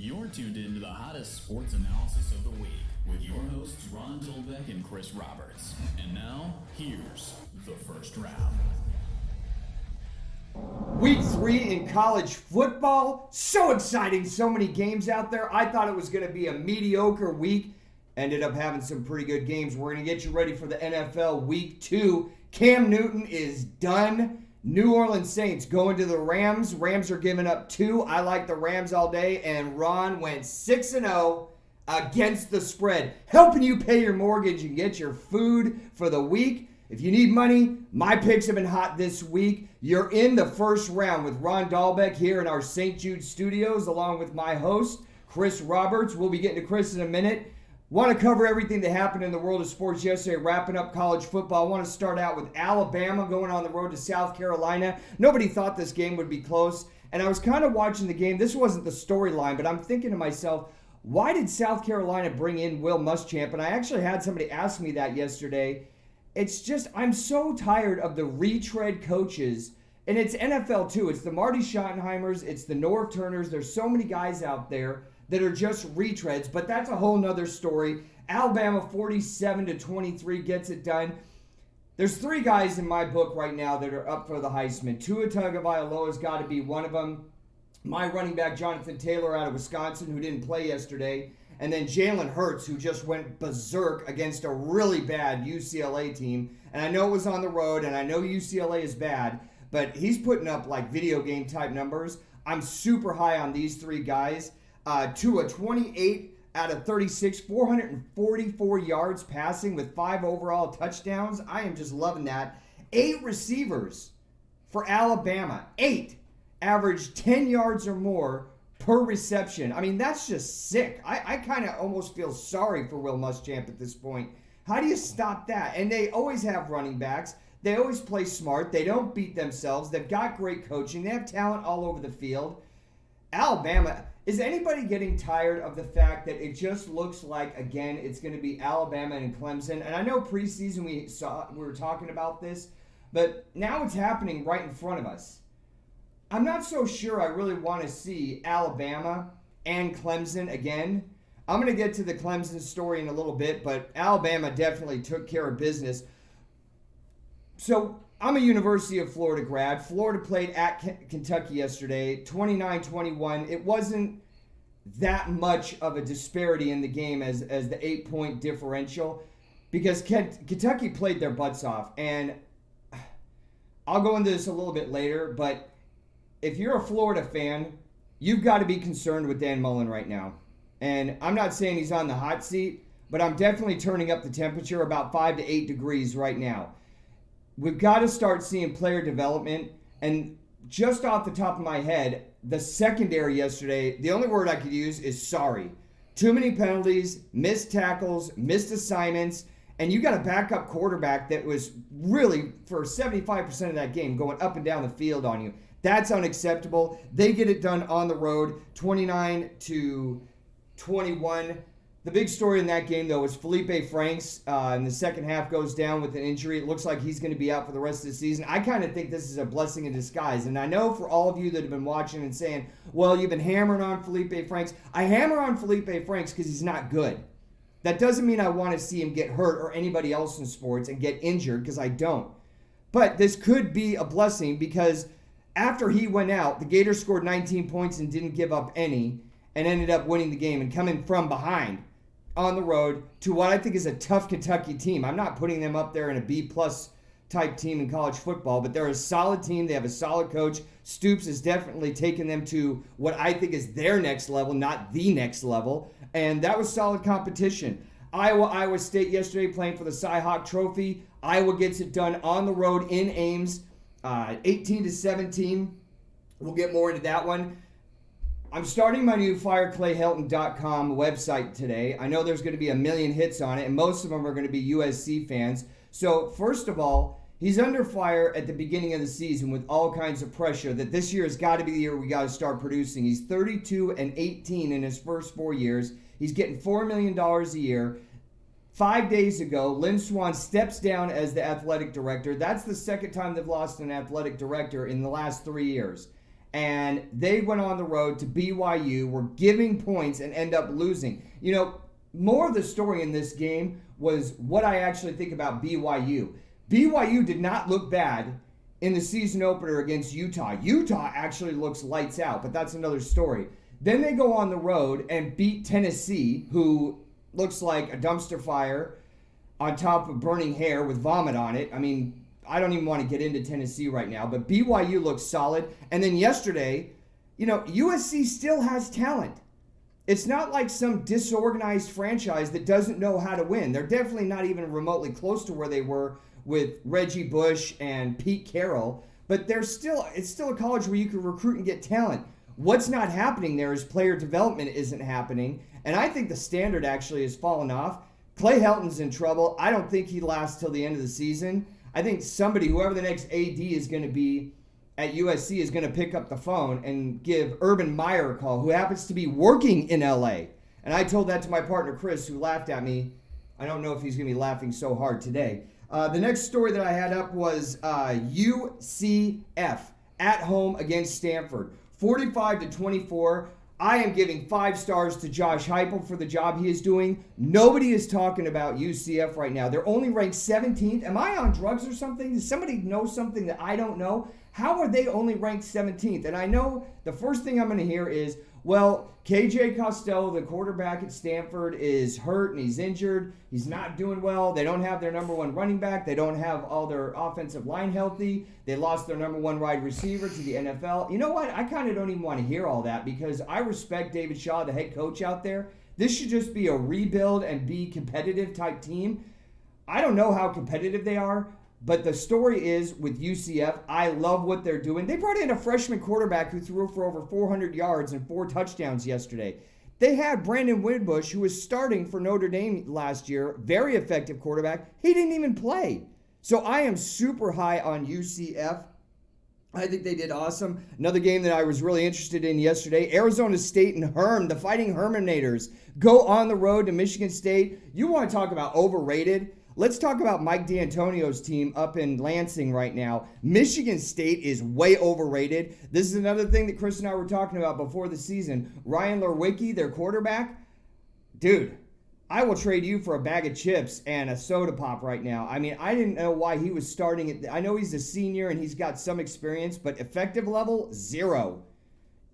You're tuned into the hottest sports analysis of the week with your hosts Ron Dolbeck and Chris Roberts. And now, here's the first round. Week 3 in college football. So exciting. So many games out there. I thought it was going to be a mediocre week. Ended up having some pretty good games. We're going to get you ready for the NFL Week 2. Cam Newton is done. New Orleans Saints going to the Rams. Rams are giving up 2. I like the Rams all day. And Ron went 6-0 against the spread, helping you pay your mortgage and get your food for the week. If you need money, my picks have been hot this week. You're in the first round with Ron Dahlbeck here in our St. Jude studios, along with my host, Chris Roberts. We'll be getting to Chris in a minute. Want to cover everything that happened in the world of sports yesterday, wrapping up college football. I want to start out with Alabama going on the road to South Carolina. Nobody thought this game would be close, and I was kind of watching the game. This wasn't the storyline, but I'm thinking to myself, why did South Carolina bring in Will Muschamp? And I actually had somebody ask me that yesterday. It's just, I'm so tired of the retread coaches, and it's NFL too. It's the Marty Schottenheimers, it's the Norv Turners. There's so many guys out there that are just retreads, but that's a whole nother story. Alabama 47-23 gets it done. There's 3 guys in my book right now that are up for the Heisman. Tua Tugavioloa has got to be one of them. My running back, Jonathan Taylor out of Wisconsin, who didn't play yesterday. And then Jalen Hurts, who just went berserk against a really bad UCLA team. And I know it was on the road, and I know UCLA is bad, but he's putting up like video game type numbers. I'm super high on these 3 guys. Tua, 28 out of 36, 444 yards passing with 5 overall touchdowns. I am just loving that. 8 receivers for Alabama. 8 averaged 10 yards or more per reception. I mean, that's just sick. I kind of almost feel sorry for Will Muschamp at this point. How do you stop that? And they always have running backs. They always play smart. They don't beat themselves. They've got great coaching. They have talent all over the field. Alabama, is anybody getting tired of the fact that it just looks like, again, it's going to be Alabama and Clemson? And I know preseason we were talking about this, but now it's happening right in front of us. I'm not so sure I really want to see Alabama and Clemson again. I'm going to get to the Clemson story in a little bit, but Alabama definitely took care of business. So I'm a University of Florida grad. Florida played at Kentucky yesterday, 29-21. It wasn't that much of a disparity in the game as the 8-point differential because Kentucky played their butts off. And I'll go into this a little bit later, but if you're a Florida fan, you've got to be concerned with Dan Mullen right now. And I'm not saying he's on the hot seat, but I'm definitely turning up the temperature about 5 to 8 degrees right now. We've got to start seeing player development. And just off the top of my head, the secondary yesterday, the only word I could use is sorry. Too many penalties, missed tackles, missed assignments, and you got a backup quarterback that was really, for 75% of that game, going up and down the field on you. That's unacceptable. They get it done on the road, 29-21. The big story in that game, though, was Felipe Franks in the second half goes down with an injury. It looks like he's going to be out for the rest of the season. I kind of think this is a blessing in disguise. And I know for all of you that have been watching and saying, well, you've been hammering on Felipe Franks. I hammer on Felipe Franks because he's not good. That doesn't mean I want to see him get hurt or anybody else in sports and get injured, because I don't. But this could be a blessing because after he went out, the Gators scored 19 points and didn't give up any and ended up winning the game and coming from behind on the road to what I think is a tough Kentucky team. I'm not putting them up there in a B-plus type team in college football, but they're a solid team. They have a solid coach. Stoops has definitely taken them to what I think is their next level, not the next level, and that was solid competition. Iowa State yesterday playing for the Cy-Hawk Trophy. Iowa gets it done on the road in Ames. 18-17. We'll get more into that one. I'm starting my new fireclayhelton.com website today. I know there's going to be 1 million hits on it, and most of them are going to be USC fans. So, first of all, he's under fire at the beginning of the season with all kinds of pressure that this year has got to be the year we got to start producing. He's 32-18 in his first 4 years. He's getting $4 million a year. 5 days ago, Lynn Swann steps down as the athletic director. That's the second time they've lost an athletic director in the last 3 years. and they went on the road to BYU, were giving points, and end up losing. You know, more of the story in this game was what I actually think about BYU. BYU did not look bad in the season opener against Utah. Utah actually looks lights out, but that's another story. Then they go on the road and beat Tennessee, who looks like a dumpster fire on top of burning hair with vomit on it. I mean, I don't even want to get into Tennessee right now, but BYU looks solid. And then yesterday, you know, USC still has talent. It's not like some disorganized franchise that doesn't know how to win. They're definitely not even remotely close to where they were with Reggie Bush and Pete Carroll, but it's still a college where you can recruit and get talent. What's not happening there is player development isn't happening, and I think the standard actually has fallen off. Clay Helton's in trouble. I don't think he lasts till the end of the season. I think whoever the next AD is going to be at USC, is going to pick up the phone and give Urban Meyer a call, who happens to be working in LA. And I told that to my partner Chris, who laughed at me. I don't know if he's going to be laughing so hard today. The next story that I had up was UCF at home against Stanford. 45-24. I am giving 5 stars to Josh Heupel for the job he is doing. Nobody is talking about UCF right now. They're only ranked 17th. Am I on drugs or something? Does somebody know something that I don't know? How are they only ranked 17th? And I know the first thing I'm going to hear is, well, KJ Costello, the quarterback at Stanford, is hurt and he's injured. He's not doing well. They don't have their number one running back. They don't have all their offensive line healthy. They lost their number one wide receiver to the NFL. You know what? I kind of don't even want to hear all that because I respect David Shaw, the head coach out there. This should just be a rebuild and be competitive type team. I don't know how competitive they are, but the story is with UCF, I love what they're doing. They brought in a freshman quarterback who threw for over 400 yards and 4 touchdowns yesterday. They had Brandon Wimbush, who was starting for Notre Dame last year, very effective quarterback. He didn't even play. So I am super high on UCF. I think they did awesome. Another game that I was really interested in yesterday, Arizona State and Herm, the Fighting Herminators, go on the road to Michigan State. You want to talk about overrated? Let's talk about Mike D'Antonio's team up in Lansing right now. Michigan State is way overrated. This is another thing that Chris and I were talking about before the season. Ryan Lewicki, their quarterback, dude, I will trade you for a bag of chips and a soda pop right now. I mean, I didn't know why he was starting it. I know he's a senior and he's got some experience, but effective level, 0.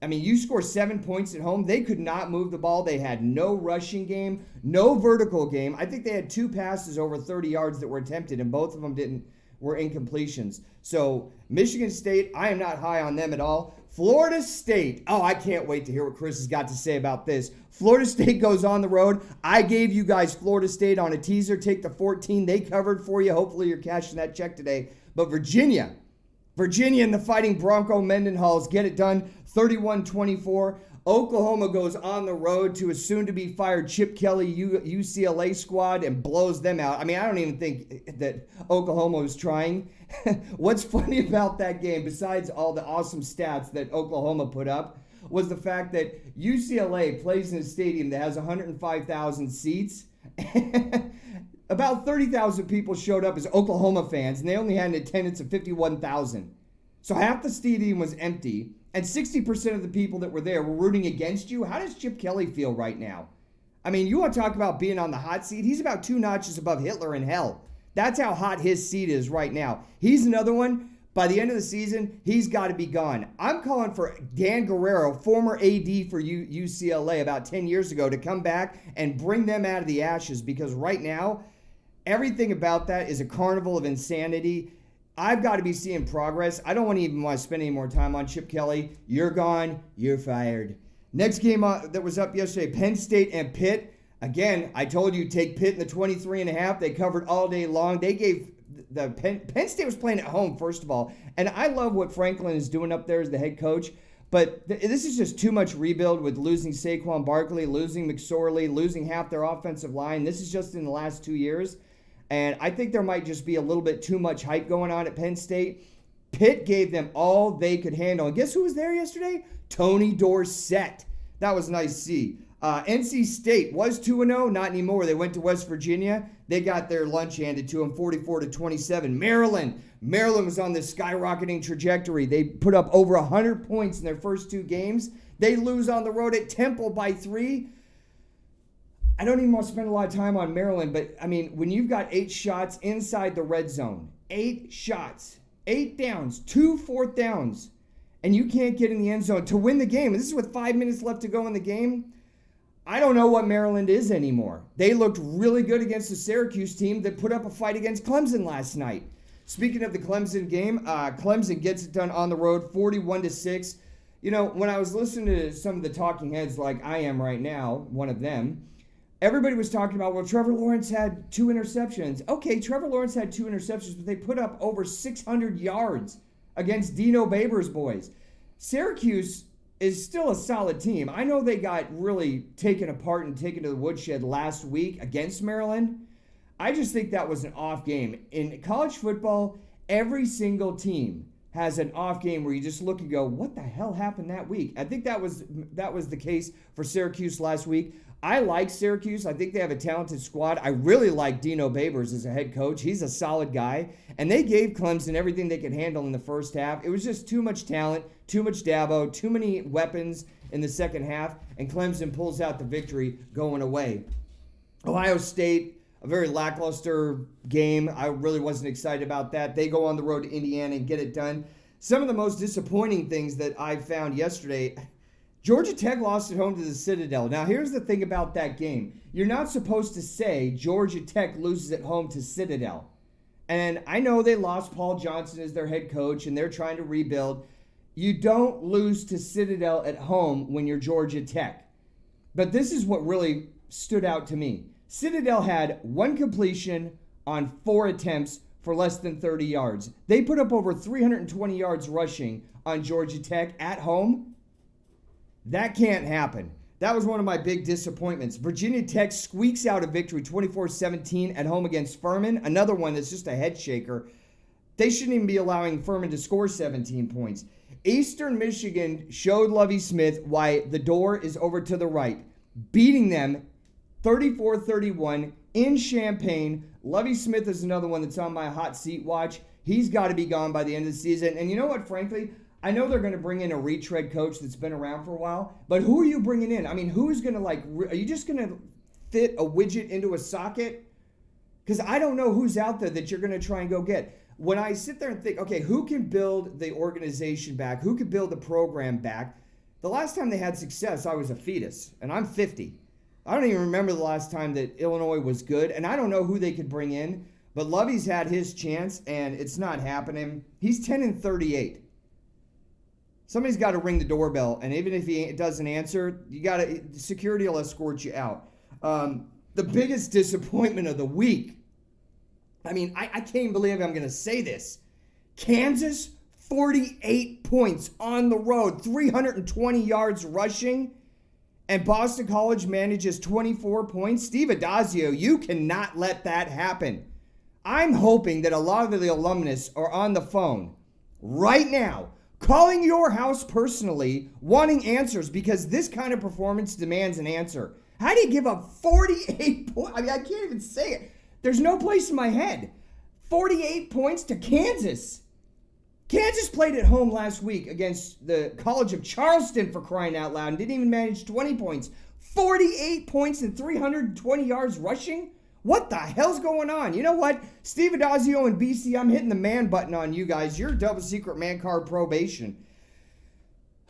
I mean, you score 7 points at home. They could not move the ball. They had no rushing game, no vertical game. I think they had 2 passes over 30 yards that were attempted, and both of them were incompletions. So Michigan State, I am not high on them at all. Florida State. Oh, I can't wait to hear what Chris has got to say about this. Florida State goes on the road. I gave you guys Florida State on a teaser. Take the 14. They covered for you. Hopefully you're cashing that check today. But Virginia and the Fighting Bronco Mendenhalls get it done 31-24. Oklahoma goes on the road to a soon-to-be fired Chip Kelly UCLA squad and blows them out. I mean, I don't even think that Oklahoma was trying. What's funny about that game, besides all the awesome stats that Oklahoma put up, was the fact that UCLA plays in a stadium that has 105,000 seats. About 30,000 people showed up as Oklahoma fans, and they only had an attendance of 51,000. So half the stadium was empty, and 60% of the people that were there were rooting against you. How does Chip Kelly feel right now? I mean, you want to talk about being on the hot seat? He's about 2 notches above Hitler in hell. That's how hot his seat is right now. He's another one. By the end of the season, he's got to be gone. I'm calling for Dan Guerrero, former AD for UCLA about 10 years ago, to come back and bring them out of the ashes, because right now, everything about that is a carnival of insanity. I've got to be seeing progress. I don't even want to spend any more time on Chip Kelly. You're gone. You're fired. Next game that was up yesterday, Penn State and Pitt. Again, I told you take Pitt in the 23.5. They covered all day long. They gave the Penn State was playing at home, first of all. And I love what Franklin is doing up there as the head coach. But this is just too much rebuild with losing Saquon Barkley, losing McSorley, losing half their offensive line. This is just in the last 2 years. And I think there might just be a little bit too much hype going on at Penn State. Pitt gave them all they could handle. And guess who was there yesterday? Tony Dorsett. That was nice to see. NC State was 2-0. Not anymore. They went to West Virginia. They got their lunch handed to them, 44-27. Maryland was on this skyrocketing trajectory. They put up over 100 points in their first 2 games. They lose on the road at Temple by 3. I don't even want to spend a lot of time on Maryland, but, I mean, when you've got 8 shots inside the red zone, 8 shots, 8 downs, 2 fourth downs, and you can't get in the end zone to win the game, and this is with 5 minutes left to go in the game, I don't know what Maryland is anymore. They looked really good against the Syracuse team that put up a fight against Clemson last night. Speaking of the Clemson game, Clemson gets it done on the road, 41-6. You know, when I was listening to some of the talking heads like I am right now, one of them, everybody was talking about, well, Trevor Lawrence had 2 interceptions. Okay, Trevor Lawrence had 2 interceptions, but they put up over 600 yards against Dino Babers' boys. Syracuse is still a solid team. I know they got really taken apart and taken to the woodshed last week against Maryland. I just think that was an off game. In college football, every single team has an off game where you just look and go, what the hell happened that week? I think that was the case for Syracuse last week. I like Syracuse. I think they have a talented squad. I really like Dino Babers as a head coach. He's a solid guy. And they gave Clemson everything they could handle in the first half. It was just too much talent, too much Dabo, too many weapons in the second half, and Clemson pulls out the victory going away. Ohio State, a very lackluster game. I really wasn't excited about that. They go on the road to Indiana and get it done. Some of the most disappointing things that I found yesterday, Georgia Tech lost at home to the Citadel. Now, here's the thing about that game. You're not supposed to say Georgia Tech loses at home to Citadel. And I know they lost Paul Johnson as their head coach, and they're trying to rebuild. You don't lose to Citadel at home when you're Georgia Tech. But this is what really stood out to me. Citadel had 1 completion on 4 attempts for less than 30 yards. They put up over 320 yards rushing on Georgia Tech at home. That can't happen. That was one of my big disappointments. Virginia Tech squeaks out a victory 24-17 at home against Furman. Another one that's just a head shaker. They shouldn't even be allowing Furman to score 17 points. Eastern Michigan showed Lovie Smith why the door is over to the right, beating them 34-31 in Champaign. Lovie Smith is another one that's on my hot seat watch. He's got to be gone by the end of the season. And you know what, frankly, I know they're going to bring in a retread coach that's been around for a while, but who are you bringing in? I mean, who's going to, are you just going to fit a widget into a socket? Because I don't know who's out there that you're going to try and go get. When I sit there and think, okay, who can build the organization back? Who can build the program back? The last time they had success, I was a fetus, and I'm 50. I don't even remember the last time that Illinois was good, and I don't know who they could bring in, but Lovey's had his chance, and it's not happening. He's 10-38. Somebody's got to ring the doorbell, and even if he doesn't answer, security will escort you out. The biggest disappointment of the week, I mean, I can't even believe I'm going to say this. Kansas, 48 points on the road, 320 yards rushing, and Boston College manages 24 points. Steve Adazio, you cannot let that happen. I'm hoping that a lot of the alumnus are on the phone right now, calling your house personally, wanting answers, because this kind of performance demands an answer. How do you give up 48 points? I mean, I can't even say it. There's no place in my head. 48 points to Kansas. Kansas played at home last week against the College of Charleston, for crying out loud, and didn't even manage 20 points. 48 points and 320 yards rushing? What the hell's going on? You know what? Steve Adazio and BC, I'm hitting the man button on you guys. You're double secret man card probation.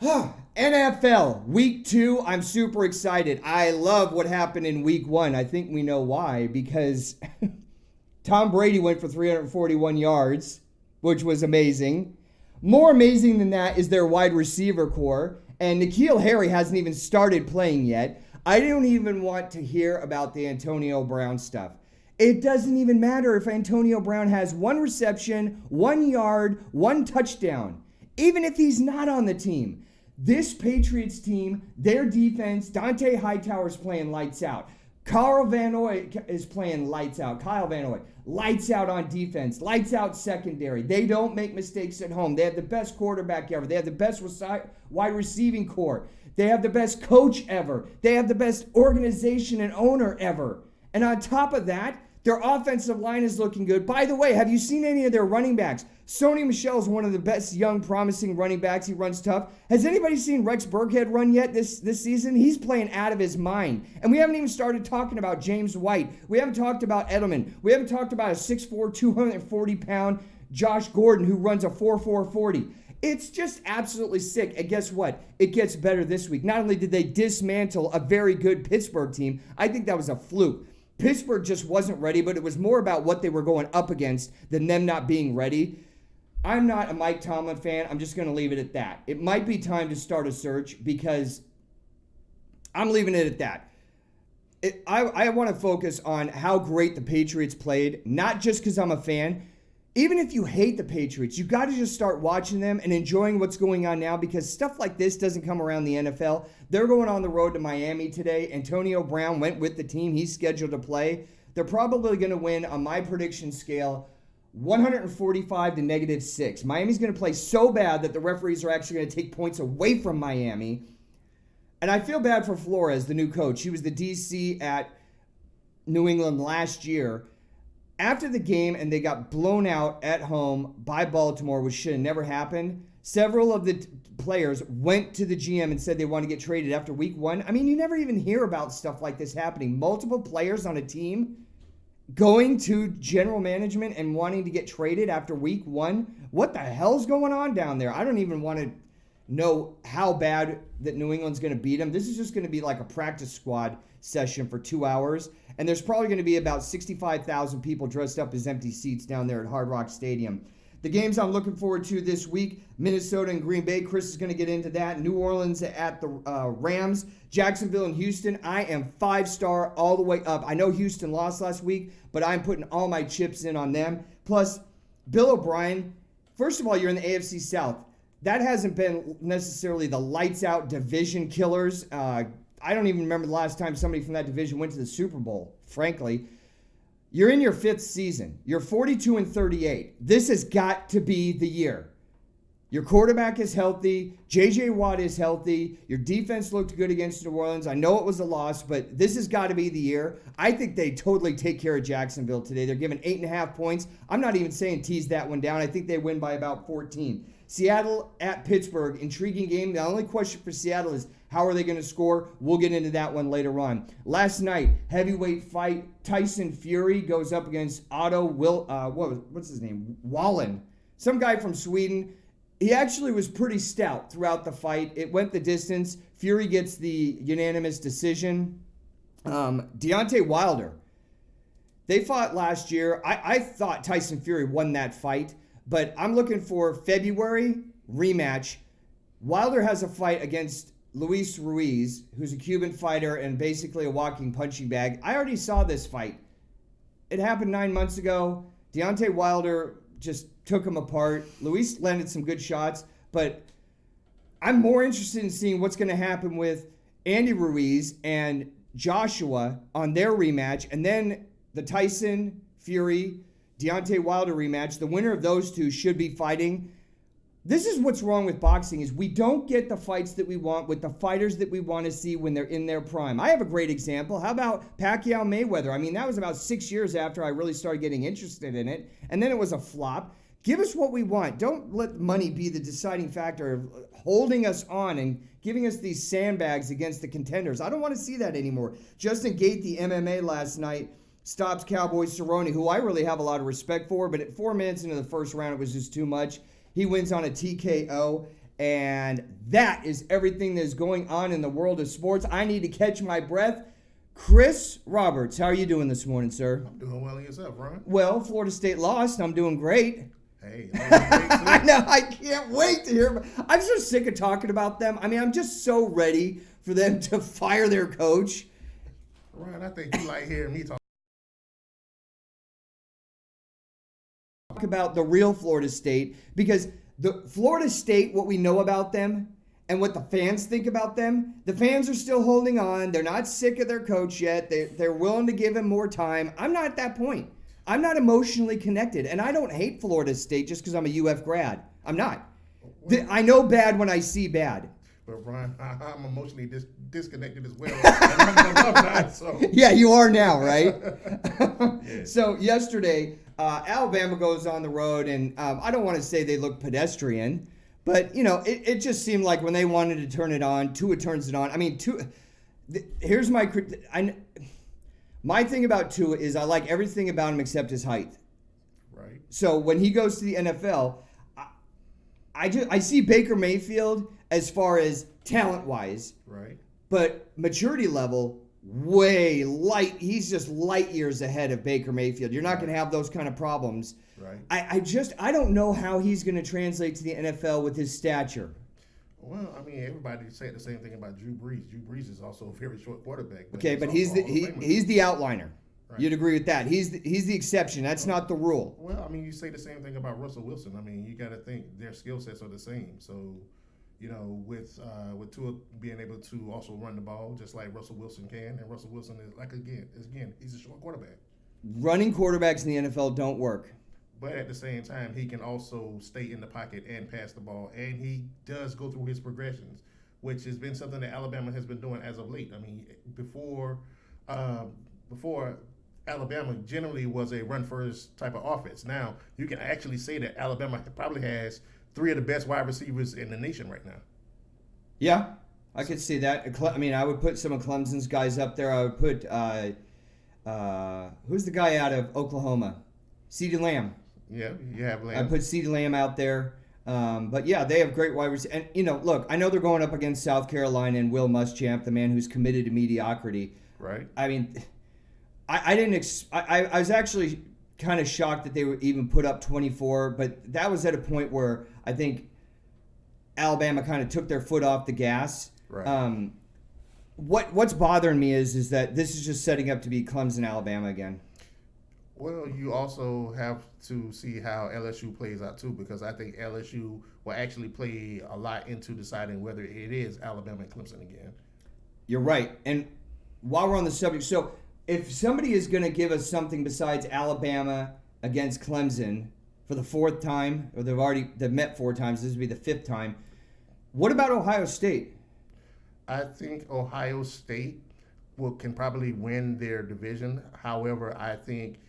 NFL, week 2, I'm super excited. I love what happened in week 1. I think we know why, because Tom Brady went for 341 yards, which was amazing. More amazing than that is their wide receiver core, and N'Keal Harry hasn't even started playing yet. I don't even want to hear about the Antonio Brown stuff. It doesn't even matter if Antonio Brown has 1 reception, 1 yard, 1 touchdown, even if he's not on the team. This Patriots team, their defense, Dante Hightower's playing lights out. Kyle Van Noy is playing lights out. Kyle Van Noy, lights out on defense, lights out secondary. They don't make mistakes at home. They have the best quarterback ever. They have the best wide receiving core. They have the best coach ever. They have the best organization and owner ever. And on top of that, Their offensive line is looking good. By the way, have you seen any of their running backs? Sony Michel is one of the best young, promising running backs. He runs tough. Has anybody seen Rex Burkhead run yet this season? He's playing out of his mind. And we haven't even started talking about James White. We haven't talked about Edelman. We haven't talked about a 6'4", 240-pound Josh Gordon who runs a 4.4 40. It's just absolutely sick. And guess what? It gets better this week. Not only did they dismantle a very good Pittsburgh team, I think that was a fluke. Pittsburgh just wasn't ready, but it was more about what they were going up against than them not being ready. I'm not a Mike Tomlin fan. I'm just going to leave it at that. It might be time to start a search because I'm leaving it at that. I want to focus on how great the Patriots played, not just because I'm a fan. Even if you hate the Patriots, you got to just start watching them and enjoying what's going on now because stuff like this doesn't come around the NFL. They're going on the road to Miami today. Antonio Brown went with the team. He's scheduled to play. They're probably going to win on my prediction scale 145 to -6. Miami's going to play so bad that the referees are actually going to take points away from Miami. And I feel bad for Flores, the new coach. He was the DC at New England last year. After the game and they got blown out at home by Baltimore, which should have never happened, several of the players went to the GM and said they want to get traded after week 1. I mean, you never even hear about stuff like this happening. Multiple players on a team going to general management and wanting to get traded after week 1. What the hell's going on down there? I don't even want to know how bad that New England's going to beat them. This is just going to be like a practice squad session for 2 hours. And there's probably going to be about 65,000 people dressed up as empty seats down there at Hard Rock Stadium. The games I'm looking forward to this week, Minnesota and Green Bay. Chris is going to get into that. New Orleans at the Rams. Jacksonville and Houston. I am 5-star all the way up. I know Houston lost last week, but I'm putting all my chips in on them. Plus, Bill O'Brien. First of all, you're in the AFC South. That hasn't been necessarily the lights-out division killers. I don't even remember the last time somebody from that division went to the Super Bowl, frankly. You're in your 5th season. You're 42-38. This has got to be the year. Your quarterback is healthy. J.J. Watt is healthy. Your defense looked good against New Orleans. I know it was a loss, but this has got to be the year. I think they totally take care of Jacksonville today. They're given 8.5 points. I'm not even saying tease that one down. I think they win by about 14. Seattle at Pittsburgh. Intriguing game. The only question for Seattle is how are they going to score? We'll get into that one later on. Last night, heavyweight fight. Tyson Fury goes up against what's his name? Wallen. Some guy from Sweden. He actually was pretty stout throughout the fight. It went the distance. Fury gets the unanimous decision. Deontay Wilder. They fought last year. I thought Tyson Fury won that fight, but I'm looking for February rematch. Wilder has a fight against Luis Ruiz, who's a Cuban fighter and basically a walking punching bag. I already saw this fight. It happened 9 months ago. Deontay Wilder just took him apart. Luis landed some good shots, but I'm more interested in seeing what's going to happen with Andy Ruiz and Joshua on their rematch, and then the Tyson Fury Deontay Wilder rematch. The winner of those two should be fighting. This is what's wrong with boxing is we don't get the fights that we want with the fighters that we want to see when they're in their prime. I have a great example. How about Pacquiao Mayweather? I mean, that was about 6 years after I really started getting interested in it, and then it was a flop. Give us what we want. Don't let money be the deciding factor of holding us on and giving us these sandbags against the contenders. I don't want to see that anymore. Justin Gaethje, MMA last night, stops Cowboy Cerrone, who I really have a lot of respect for, but at 4 minutes into the first round, it was just too much. He wins on a TKO, and that is everything that is going on in the world of sports. I need to catch my breath. Chris Roberts, how are you doing this morning, sir? I'm doing well in yourself, Ron. Well, Florida State lost. I'm doing great. Hey, I know. I can't wait to hear. I'm so sick of talking about them. I mean, I'm just so ready for them to fire their coach. Ron, I think you like hearing me talk About the real Florida State, because the Florida State, what we know about them and what the fans think about them, the fans are still holding on. They're not sick of their coach yet. They're willing to give him more time. I'm not at that point. I'm not emotionally connected, and I don't hate Florida State just because I'm a UF grad. I'm not. I know bad when I see bad. But Ron, I'm emotionally disconnected as well. And I'm alumni, so. Yeah, you are now, right? Yeah. So yesterday, Alabama goes on the road, and I don't want to say they look pedestrian, but it just seemed like when they wanted to turn it on, Tua turns it on. I mean, here's my thing about Tua is I like everything about him except his height. Right. So when he goes to the NFL, I see Baker Mayfield as far as talent-wise, Right. but maturity level, way light. He's just light years ahead of Baker Mayfield. You're not going to have those kind of problems. Right. I don't know how he's going to translate to the NFL with his stature. Well, I mean, everybody said the same thing about Drew Brees. Drew Brees is also a very short quarterback. Okay, but he's the outliner. Right. You'd agree with that. He's the exception. That's not the rule. Well, I mean, you say the same thing about Russell Wilson. I mean, you got to think their skill sets are the same. So, with Tua being able to also run the ball just like Russell Wilson can, and Russell Wilson is again, he's a short quarterback. Running quarterbacks in the NFL don't work. But at the same time, he can also stay in the pocket and pass the ball, and he does go through his progressions, which has been something that Alabama has been doing as of late. I mean, before Alabama generally was a run-first type of offense. Now, you can actually say that Alabama probably has 3 of the best wide receivers in the nation right now. Yeah, I could see that. I mean, I would put some of Clemson's guys up there. I would put who's the guy out of Oklahoma? CeeDee Lamb. Yeah, you have Lamb. I put CeeDee Lamb out there. But yeah, they have great wide receivers. And look, I know they're going up against South Carolina and Will Muschamp, the man who's committed to mediocrity. Right. I mean, I was actually kind of shocked that they would even put up 24, but that was at a point where I think Alabama kind of took their foot off the gas. Right. What's bothering me is that this is just setting up to be Clemson, Alabama again. Well, you also have to see how LSU plays out too, because I think LSU will actually play a lot into deciding whether it is Alabama and Clemson again. You're right. And while we're on the subject, so if somebody is going to give us something besides Alabama against Clemson for the 4th time, or they've met 4 times, this would be the 5th time, what about Ohio State? I think Ohio State can probably win their division. However, I think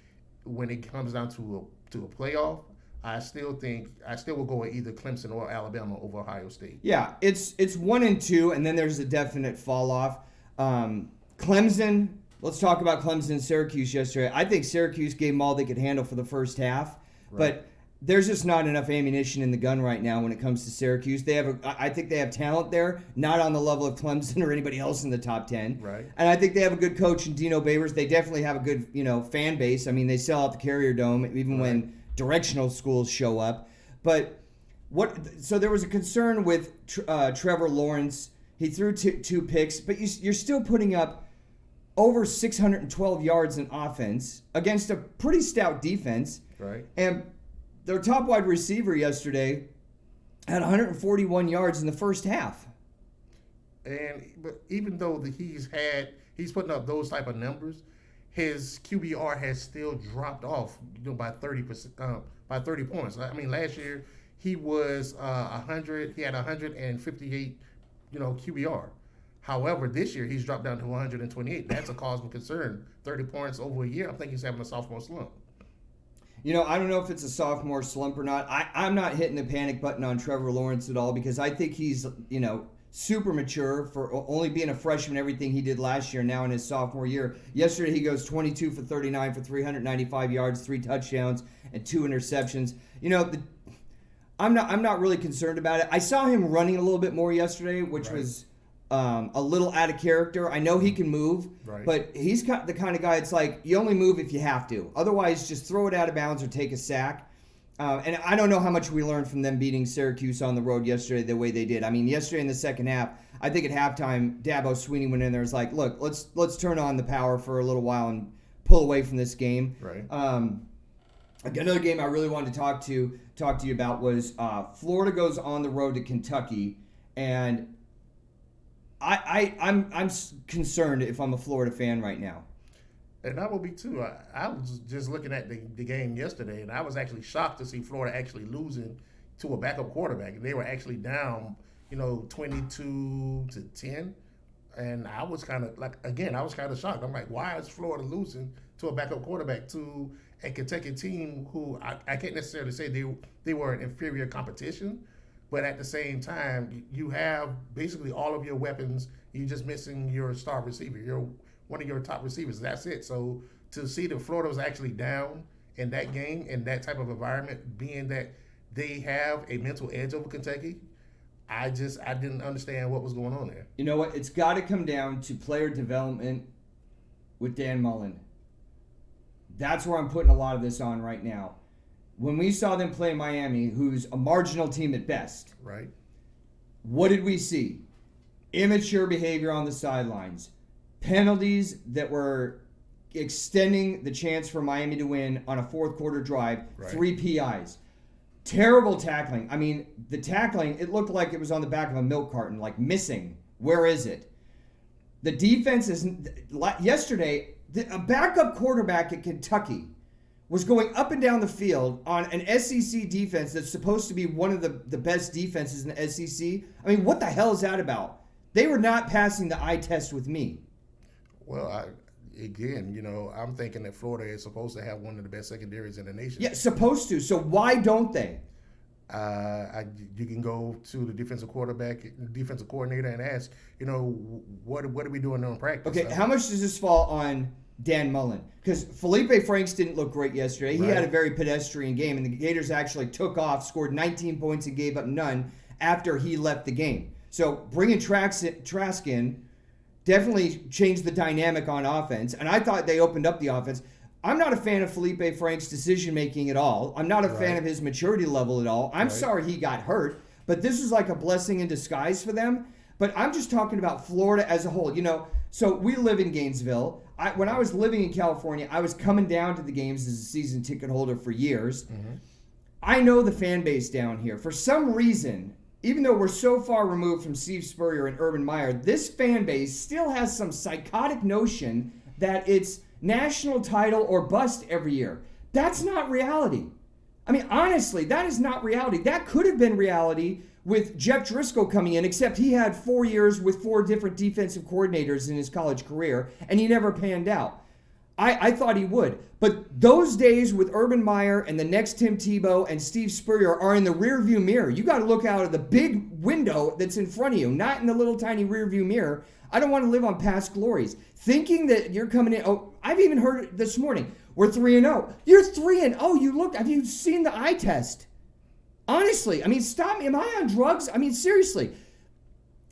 when it comes down to a playoff, I still will go with either Clemson or Alabama over Ohio State. Yeah, it's 1 and 2, and then there's a definite fall off. Clemson. Let's talk about Clemson and Syracuse yesterday. I think Syracuse gave them all they could handle for the first half, but there's just not enough ammunition in the gun right now when it comes to Syracuse. I think they have talent there, not on the level of Clemson or anybody else in the top 10. Right. And I think they have a good coach in Dino Babers. They definitely have a good, fan base. I mean, they sell out the Carrier Dome even when directional schools show up. But so there was a concern with Trevor Lawrence. He threw 2 picks, but you're still putting up over 612 yards in offense against a pretty stout defense. Right. And their top wide receiver yesterday had 141 yards in the first half. But even though he's putting up those type of numbers, his QBR has still dropped off, by 30%, by 30 points. I mean, last year he was 100. He had 158, QBR. However, this year he's dropped down to 128. That's a cause for concern. 30 points over a year. I think he's having a sophomore slump. I don't know if it's a sophomore slump or not. I'm not hitting the panic button on Trevor Lawrence at all because I think he's, super mature for only being a freshman, everything he did last year, now in his sophomore year. Yesterday he goes 22 for 39 for 395 yards, 3 touchdowns, and 2 interceptions. I'm not really concerned about it. I saw him running a little bit more yesterday, which was a little out of character. I know he can move, but he's the kind of guy it's like you only move if you have to. Otherwise, just throw it out of bounds or take a sack. And I don't know how much we learned from them beating Syracuse on the road yesterday the way they did. I mean, yesterday in the second half, I think at halftime, Dabo Swinney went in there and was like, look, let's turn on the power for a little while and pull away from this game. Right. Another game I really wanted to talk to you about was Florida goes on the road to Kentucky, and I'm concerned if I'm a Florida fan right now. And I will be too. I was just looking at the game yesterday, and I was actually shocked to see Florida actually losing to a backup quarterback. They were actually down, 22-10. And I was kind of shocked. I'm like, why is Florida losing to a backup quarterback to a Kentucky team who I can't necessarily say they were an inferior competition, but at the same time, you have basically all of your weapons. You're just missing your star receiver. You're one of your top receivers. That's it. So to see that Florida was actually down in that game, in that type of environment, being that they have a mental edge over Kentucky, I didn't understand what was going on there. You know what? It's got to come down to player development with Dan Mullen. That's where I'm putting a lot of this on right now. When we saw them play Miami, who's a marginal team at best, right? What did we see? Immature behavior on the sidelines. Penalties that were extending the chance for Miami to win on a fourth quarter drive. Right. 3 PIs. Terrible tackling. I mean, the tackling, it looked like it was on the back of a milk carton, like missing. Where is it? The defense is... Yesterday, a backup quarterback at Kentucky was going up and down the field on an SEC defense that's supposed to be one of the best defenses in the SEC. I mean, what the hell is that about? They were not passing the eye test with me. Well, I'm thinking that Florida is supposed to have one of the best secondaries in the nation. Yeah, supposed to. So why don't they? You can go to the defensive coordinator, and ask, what are we doing in practice? Okay, how much does this fall on Dan Mullen? Because Felipe Franks didn't look great yesterday. He had a very pedestrian game, and the Gators actually took off, scored 19 points, and gave up none after he left the game. So bringing Trask in definitely changed the dynamic on offense, and I thought they opened up the offense. I'm not a fan of Felipe Franks' decision-making at all. I'm not a fan of his maturity level at all. I'm sorry he got hurt, but this is like a blessing in disguise for them. But I'm just talking about Florida as a whole. So we live in Gainesville. When I was living in California, I was coming down to the games as a season ticket holder for years. Mm-hmm. I know the fan base down here. For some reason, even though we're so far removed from Steve Spurrier and Urban Meyer, this fan base still has some psychotic notion that it's national title or bust every year. That's not reality. I mean, honestly, that is not reality. That could have been reality with Jeff Driscoll coming in, except he had 4 years with 4 different defensive coordinators in his college career, and he never panned out. I thought he would. But those days with Urban Meyer and the next Tim Tebow and Steve Spurrier are in the rearview mirror. You got to look out of the big window that's in front of you, not in the little tiny rearview mirror. I don't want to live on past glories. Thinking that you're coming in, I've even heard it this morning, we're 3-0. You're 3-0. Have you seen the eye test? Honestly, I mean, stop me. Am I on drugs? I mean, seriously.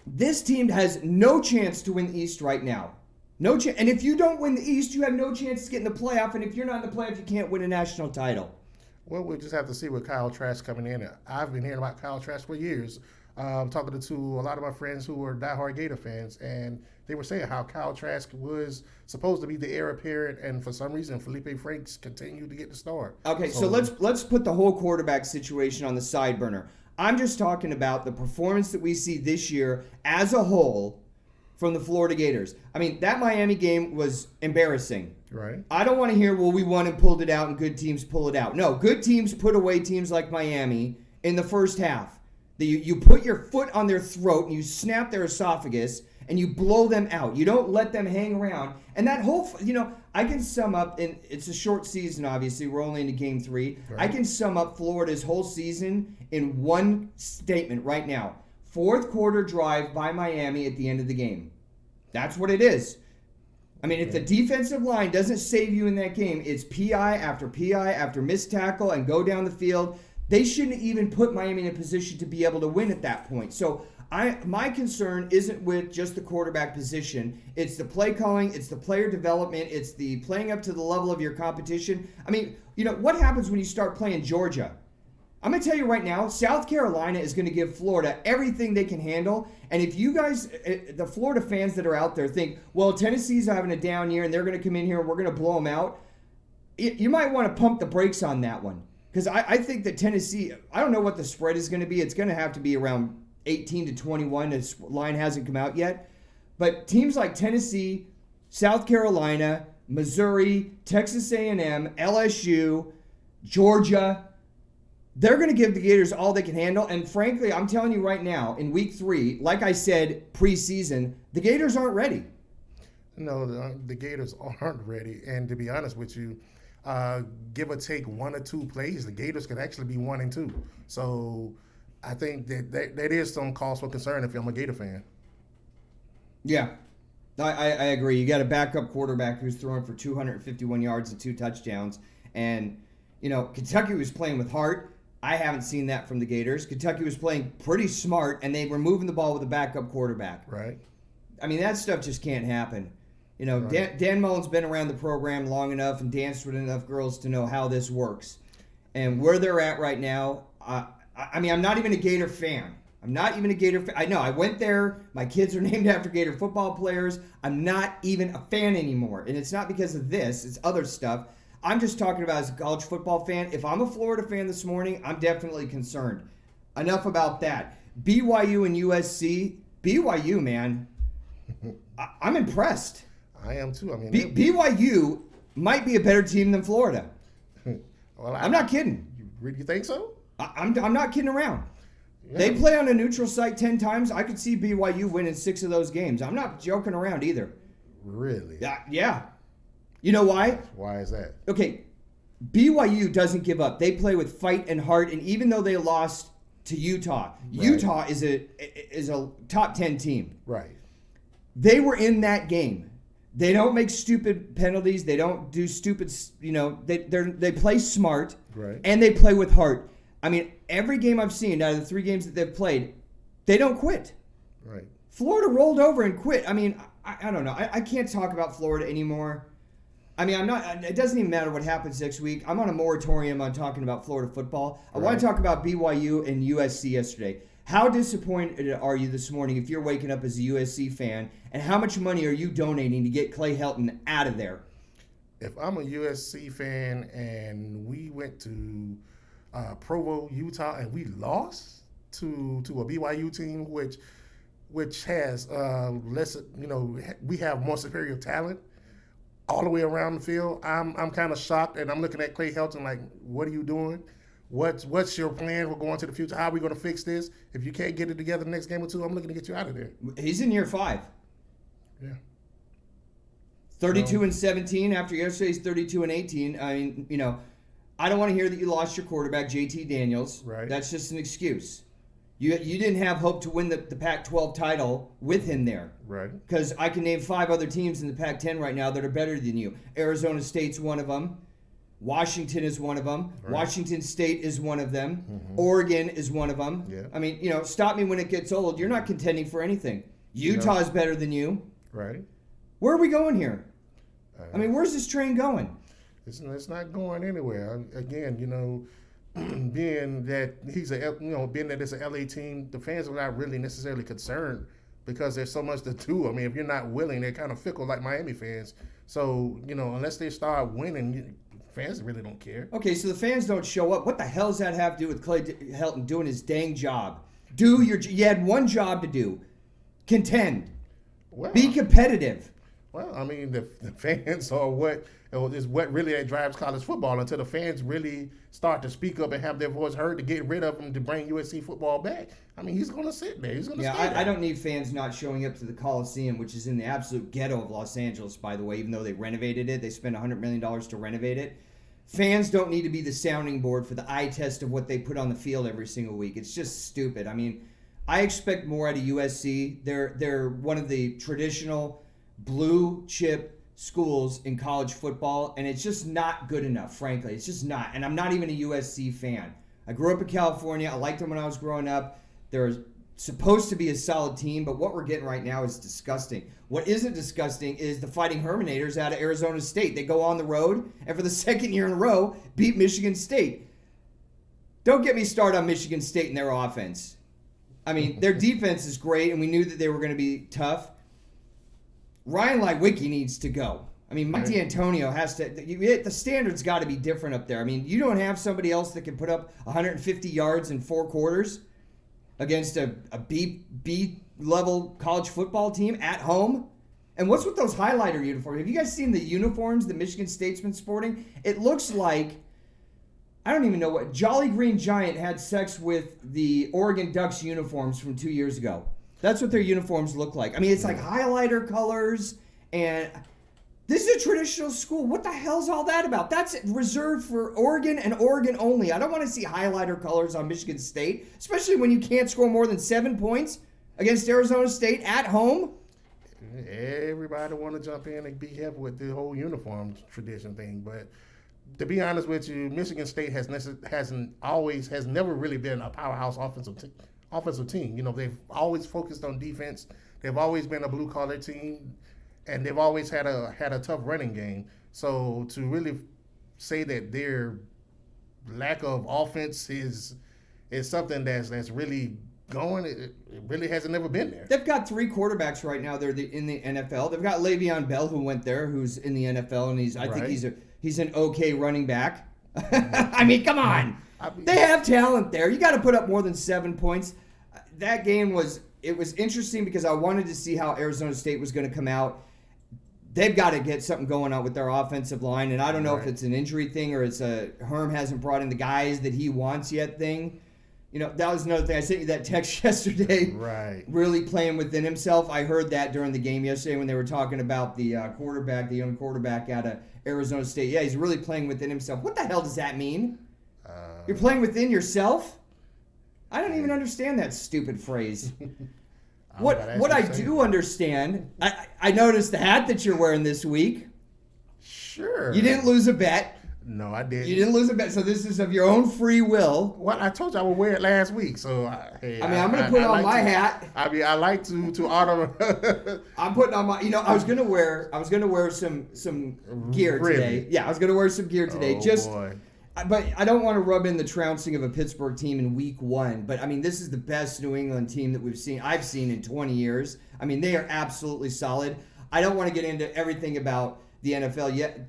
This team has no chance to win the East right now. No chance. And if you don't win the East, you have no chance to get in the playoff. And if you're not in the playoff, you can't win a national title. Well, we'll just have to see with Kyle Trask coming in. I've been hearing about Kyle Trask for years. Talking to a lot of my friends who are diehard Gator fans, and they were saying how Kyle Trask was supposed to be the heir apparent, and for some reason, Felipe Franks continued to get the start. Okay, so let's put the whole quarterback situation on the side burner. I'm just talking about the performance that we see this year as a whole from the Florida Gators. I mean, that Miami game was embarrassing. Right. I don't want to hear, well, we won and pulled it out and good teams pull it out. No, good teams put away teams like Miami in the first half. You put your foot on their throat and you snap their esophagus and you blow them out. You don't let them hang around. And that whole, I can sum up, and it's a short season, obviously. We're only into game 3. Right. I can sum up Florida's whole season in one statement right now. Fourth quarter drive by Miami at the end of the game. That's what it is. I mean, if the defensive line doesn't save you in that game, it's PI after missed tackle and go down the field. They shouldn't even put Miami in a position to be able to win at that point. So my concern isn't with just the quarterback position. It's the play calling. It's the player development. It's the playing up to the level of your competition. I mean, what happens when you start playing Georgia? I'm going to tell you right now, South Carolina is going to give Florida everything they can handle. And if you guys, the Florida fans that are out there think, well, Tennessee's having a down year and they're going to come in here and we're going to blow them out, you might want to pump the brakes on that one. Because I think that Tennessee, I don't know what the spread is going to be. It's going to have to be around 18-21. This line hasn't come out yet. But teams like Tennessee, South Carolina, Missouri, Texas A&M, LSU, Georgia, they're going to give the Gators all they can handle. And frankly, I'm telling you right now, in week 3, like I said preseason, the Gators aren't ready. No, the Gators aren't ready. And to be honest with you, give or take 1 or 2 plays, the Gators could actually be 1-2. So I think that is some cause for concern if I'm a Gator fan. Yeah, I agree. You got a backup quarterback who's throwing for 251 yards and 2 touchdowns. And, Kentucky was playing with heart. I haven't seen that from the Gators. Kentucky was playing pretty smart, and they were moving the ball with a backup quarterback. Right. I mean, that stuff just can't happen. Right. Dan Mullen's been around the program long enough and danced with enough girls to know how this works. And where they're at right now, I'm not even a Gator fan. I'm not even a Gator fan. I know, I went there. My kids are named after Gator football players. I'm not even a fan anymore. And it's not because of this. It's other stuff. I'm just talking about as a college football fan. If I'm a Florida fan this morning, I'm definitely concerned. Enough about that. BYU and USC. BYU, man. I'm impressed. I am too. I mean, BYU might be a better team than Florida. Well, I'm not kidding. You really think so? I'm not kidding around. Yeah. They play on a neutral site 10 times. I could see BYU winning 6 of those games. I'm not joking around either. Really? Yeah. You know why? Why is that? Okay, BYU doesn't give up. They play with fight and heart, and even though they lost to Utah, Right. Utah is a top 10 team. Right. They were in that game. They don't make stupid penalties. They don't do stupid, they play smart. Right. And they play with heart. I mean, every game I've seen out of the 3 games that they've played, they don't quit. Right. Florida rolled over and quit. I mean, I don't know. I can't talk about Florida anymore. I mean, it doesn't even matter what happens next week. I'm on a moratorium on talking about Florida football. I want to talk about BYU and USC yesterday. How disappointed are you this morning if you're waking up as a USC fan, and how much money are you donating to get Clay Helton out of there? If I'm a USC fan and we went to Provo, Utah, and we lost to a BYU team which has less, we have more superior talent all the way around the field, I'm kind of shocked, and I'm looking at Clay Helton like, what are you doing? What's your plan for going to the future? How are we going to fix this? If you can't get it together the next game or 2, I'm looking to get you out of there. He's in year 5. Yeah. 32-17 after yesterday's 32-18. I mean, I don't want to hear that you lost your quarterback, JT Daniels. Right. That's just an excuse. You didn't have hope to win the Pac-12 title with him there. Right. Because I can name 5 other teams in the Pac-10 right now that are better than you. Arizona State's one of them. Washington is one of them. Right. Washington State is one of them. Mm-hmm. Oregon is one of them. Yeah. I mean, stop me when it gets old. You're not contending for anything. Utah's better than you. Right. Where are we going here? I mean, where's this train going? It's not going anywhere. Again, being that being that it's an LA team, the fans are not really necessarily concerned because there's so much to do. I mean, if you're not willing, they're kind of fickle like Miami fans. So, unless they start winning, fans really don't care. Okay, so the fans don't show up. What the hell does that have to do with Clay Helton doing his dang job? You had one job to do. Contend. Well, Be competitive. Well, I mean, the fans are what really drives college football until the fans really start to speak up and have their voice heard to get rid of him to bring USC football back. I mean, he's going to sit there. He's going to stay there. I don't need fans not showing up to the Coliseum, which is in the absolute ghetto of Los Angeles, by the way, even though they renovated it. They spent $100 million to renovate it. Fans don't need to be the sounding board for the eye test of what they put on the field every single week. It's just stupid. I mean, I expect more out of USC. They're one of the traditional blue chip schools in college football, and it's just not good enough, frankly. It's just not. And I'm not even a USC fan. I grew up in California. I liked them when I was growing up. They're supposed to be a solid team, but what we're getting right now is disgusting. What isn't disgusting is the Fighting Herminators out of Arizona State. They go on the road, and for the second year in a row, beat Michigan State. Don't get me started on Michigan State and their offense. I mean, their defense is great, and we knew that they were going to be tough. Ryan Lewicki needs to go. I mean, Mike D'Antonio has to. The standard's got to be different up there. I mean, you don't have somebody else that can put up 150 yards in 4 quarters against a B level college football team at home. And what's with those highlighter uniforms? Have you guys seen the uniforms that Michigan State's been sporting? It looks like, I don't even know what. Jolly Green Giant had sex with the Oregon Ducks uniforms from 2 years ago. That's what their uniforms look like. I mean, it's like highlighter colors, and this is a traditional school. What the hell's all that about? That's reserved for Oregon and Oregon only. I don't want to see highlighter colors on Michigan State, especially when you can't score more than 7 points against Arizona State at home. Everybody want to jump in and be helpful with the whole uniform tradition thing, but to be honest with you, Michigan State has never really been a powerhouse offensive team. You know, they've always focused on defense. They've always been a blue collar team, and they've always had a tough running game. So to really say that their lack of offense is something that's really going, it really hasn't never been there. They've got 3 quarterbacks right now. They're in the NFL. They've got Le'Veon Bell, who went there, who's in the NFL, and I think he's an okay running back. I mean, come on. They have talent there. You got to put up more than 7 points. That game was interesting because I wanted to see how Arizona State was going to come out. They've got to get something going on with their offensive line, and I don't know if it's an injury thing or it's a Herm hasn't brought in the guys that he wants yet thing. You know, that was another thing. I sent you that text yesterday. Right. Really playing within himself. I heard that during the game yesterday when they were talking about the quarterback, the young quarterback out of Arizona State. Yeah, he's really playing within himself. What the hell does that mean? You're playing within yourself? I don't even understand that stupid phrase. What I do understand, I noticed the hat that you're wearing this week. Sure. You didn't lose a bet. No, I didn't. You didn't lose a bet, so this is of your own free will. Well, I told you I would wear it last week, so I'm going to put on my hat. I mean, I like to honor. I'm putting on my. You know, I was going to wear some gear today. Yeah, I was going to wear some gear today. Boy. But I don't want to rub in the trouncing of a Pittsburgh team in week 1. But I mean, this is the best New England team that I've seen in 20 years. I mean, they are absolutely solid. I don't want to get into everything about the NFL yet.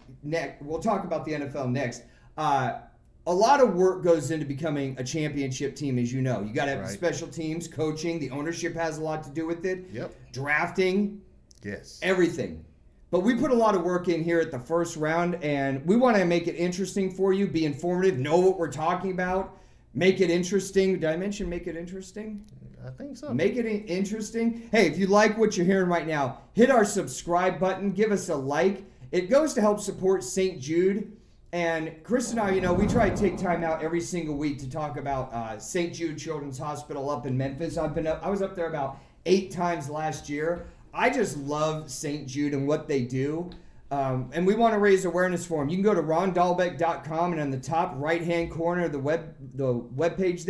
We'll talk about the NFL next. A lot of work goes into becoming a championship team, as you know. You got to have special teams, coaching. The ownership has a lot to do with it. Yep. Drafting. Yes. Everything. But we put a lot of work in here at the first round, and we want to make it interesting for you, be informative, know what we're talking about, make it interesting. Did I mention make it interesting? I think so. Make it interesting. Hey, if you like what you're hearing right now, hit our subscribe button. Give us a like. It goes to help support St. Jude. And Chris and I, you know, we try to take time out every single week to talk about St. Jude Children's Hospital up in Memphis. I was up there about 8 times last year. I just love St. Jude and what they do. And we want to raise awareness for them. You can go to rondalbeck.com, and on the top right-hand corner of the web page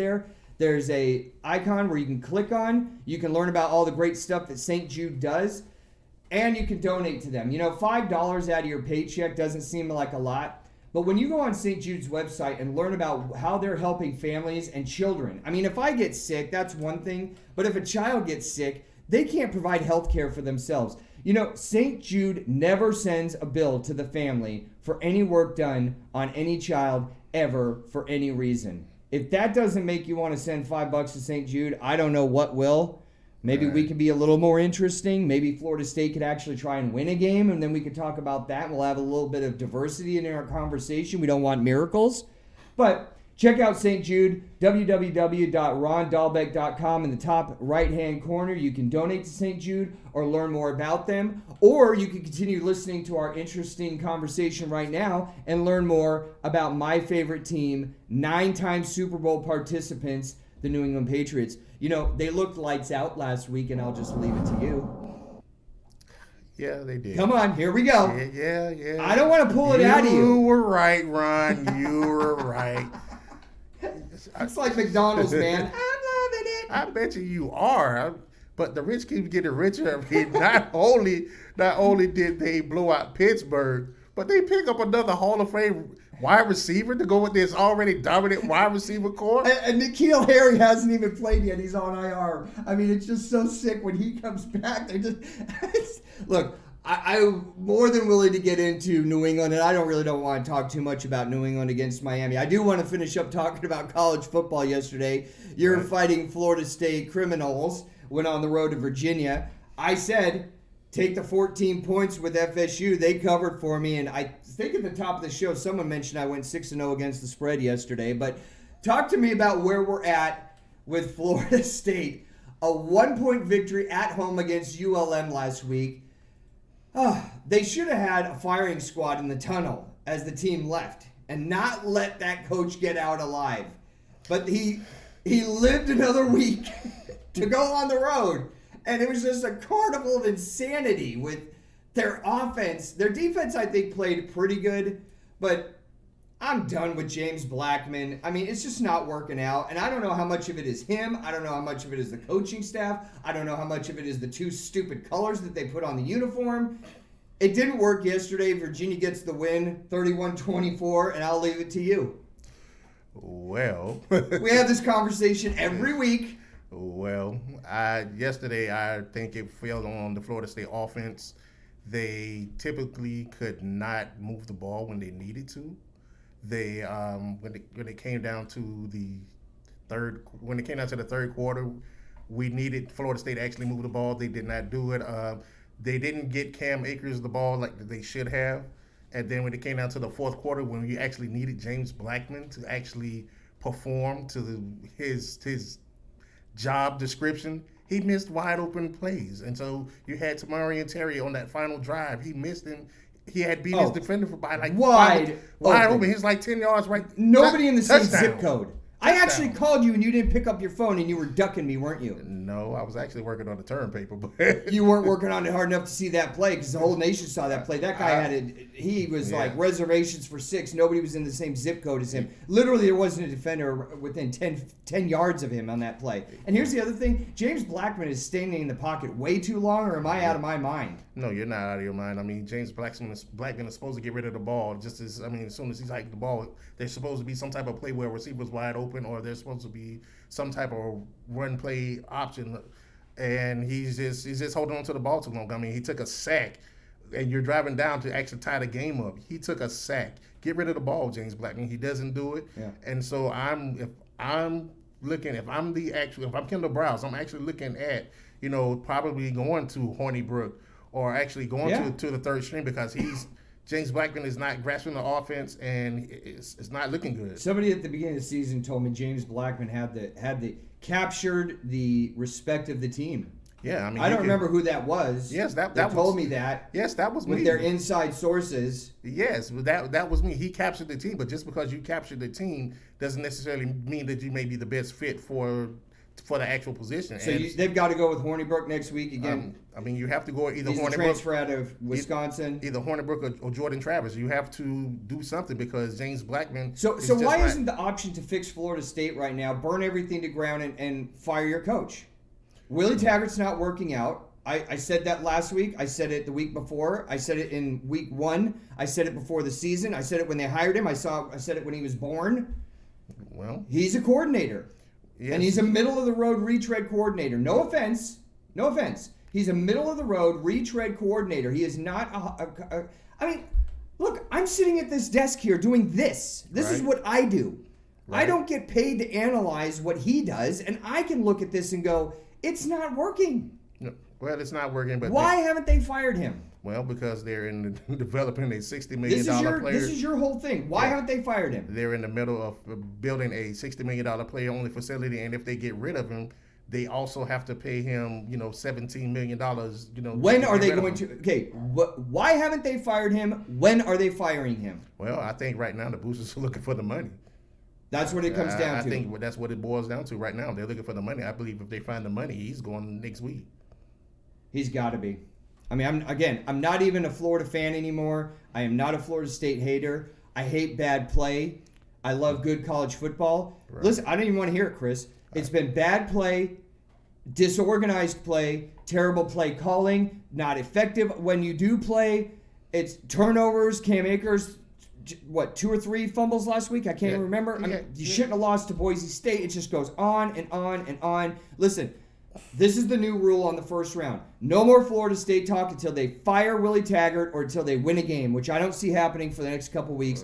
there's a icon where you can click on. You can learn about all the great stuff that St. Jude does. And you can donate to them. You know, $5 out of your paycheck doesn't seem like a lot. But when you go on St. Jude's website and learn about how they're helping families and children. I mean, if I get sick, that's one thing. But if a child gets sick, they can't provide health care for themselves. You know, St. Jude never sends a bill to the family for any work done on any child ever for any reason. If that doesn't make you want to send $5 to St. Jude, I don't know what will. Maybe we can be a little more interesting. Maybe Florida State could actually try and win a game, and then we could talk about that. We'll have a little bit of diversity in our conversation. We don't want miracles. But check out St. Jude, www.rondalbeck.com. In the top right-hand corner, you can donate to St. Jude or learn more about them. Or you can continue listening to our interesting conversation right now and learn more about my favorite team, 9-time Super Bowl participants, the New England Patriots. You know, they looked lights out last week, and I'll just leave it to you. Yeah, they did. Come on, here we go. Yeah. I don't want to pull it out of you. You were right, Ron. You were right. It's like McDonald's, man. I'm loving it. I bet you are. But the rich keep getting richer. I mean, not only did they blow out Pittsburgh, but they pick up another Hall of Fame wide receiver to go with this already dominant wide receiver core. And N'Keal Harry hasn't even played yet. He's on IR. I mean, it's just so sick when he comes back. They're just look. I'm more than willing to get into New England, and I don't want to talk too much about New England against Miami. I do want to finish up talking about college football yesterday. You're fighting Florida State criminals, went on the road to Virginia. I said, take the 14 points with FSU. They covered for me, and I think at the top of the show, someone mentioned I went 6-0 against the spread yesterday. But talk to me about where we're at with Florida State. A 1-point victory at home against ULM last week. They should have had a firing squad in the tunnel as the team left and not let that coach get out alive. But he lived another week to go on the road. And it was just a carnival of insanity with their offense. Their defense, I think, played pretty good. But I'm done with James Blackman. I mean, it's just not working out. And I don't know how much of it is him. I don't know how much of it is the coaching staff. I don't know how much of it is the two stupid colors that they put on the uniform. It didn't work yesterday. Virginia gets the win, 31-24, and I'll leave it to you. Well. We have this conversation every week. Well, yesterday I think it fell on the Florida State offense. They typically could not move the ball when they needed to. They when it came down to the third quarter, we needed Florida State to actually move the ball. They did not do it. They didn't get Cam Akers the ball like they should have. And then when it came down to the fourth quarter, when we actually needed James Blackman to actually perform to his job description, he missed wide open plays. And so you had Tamarian Terry on that final drive. He missed him. He had beat his defender by like wide open. He's like 10 yards right. Nobody in the same touchdown. zip code. I actually called you and you didn't pick up your phone and you were ducking me, weren't you? No, I was actually working on the term paper. But you weren't working on it hard enough to see that play because the whole nation saw that play. That guy he was like reservations for 6. Nobody was in the same zip code as him. Literally, there wasn't a defender within 10 yards of him on that play. And here's the other thing. James Blackman is standing in the pocket way too long, or am I out of my mind? No, you're not out of your mind. I mean, James Blackman is supposed to get rid of the ball. As soon as he's hiked the ball, there's supposed to be some type of play where a receiver's wide open, or there's supposed to be some type of run play option, and he's just holding on to the ball too long. I mean, he took a sack, and you're driving down to actually tie the game up. He took a sack. Get rid of the ball, James Blackman. He doesn't do it, and so if I'm Kendall Browse, I'm actually looking at probably going to Hornibrook or actually going to the third string because James Blackman is not grasping the offense and it's not looking good. Somebody at the beginning of the season told me James Blackman had captured the respect of the team. Yeah, I mean, I don't remember who that was. Yes, that told me that. Yes, that was me. With their inside sources. Yes, that was me. He captured the team, but just because you captured the team doesn't necessarily mean that you may be the best fit for the actual position. So they've got to go with Hornibrook next week again. I mean, you have to go either He's Hornibrook, the transfer out of Wisconsin, either Hornibrook or Jordan Travis. You have to do something because James Blackman. So why isn't the option to fix Florida State right now? Burn everything to ground and fire your coach. Willie Taggart's not working out. I said that last week. I said it the week before. I said it in week 1. I said it before the season. I said it when they hired him. I said it when he was born. Well, he's a coordinator. Yes. And he's a middle-of-the-road retread coordinator. No offense. He's a middle-of-the-road retread coordinator. He is not I mean, look, I'm sitting at this desk here doing this. This is what I do. Right. I don't get paid to analyze what he does, and I can look at this and go, it's not working. No, well, it's not working. But why haven't they fired him? Well, because they're developing a $60 million player. This is your whole thing. Why haven't they fired him? They're in the middle of building a $60 million player-only facility, and if they get rid of him, they also have to pay him, $17 million. When are they going to? Okay, why haven't they fired him? When are they firing him? Well, I think right now the Boosters are looking for the money. That's what it comes down to. I think that's what it boils down to right now. They're looking for the money. I believe if they find the money, he's going next week. He's got to be. I mean, I'm not even a Florida fan anymore. I am not a Florida State hater. I hate bad play. I love good college football. Right. Listen, I don't even want to hear it, Chris. It's been bad play, disorganized play, terrible play calling, not effective when you do play. It's turnovers. Cam Akers, 2 or 3 fumbles last week? I can't even remember. You shouldn't have lost to Boise State. It just goes on and on and on. Listen. This is the new rule on the first round. No more Florida State talk until they fire Willie Taggart or until they win a game, which I don't see happening for the next couple weeks.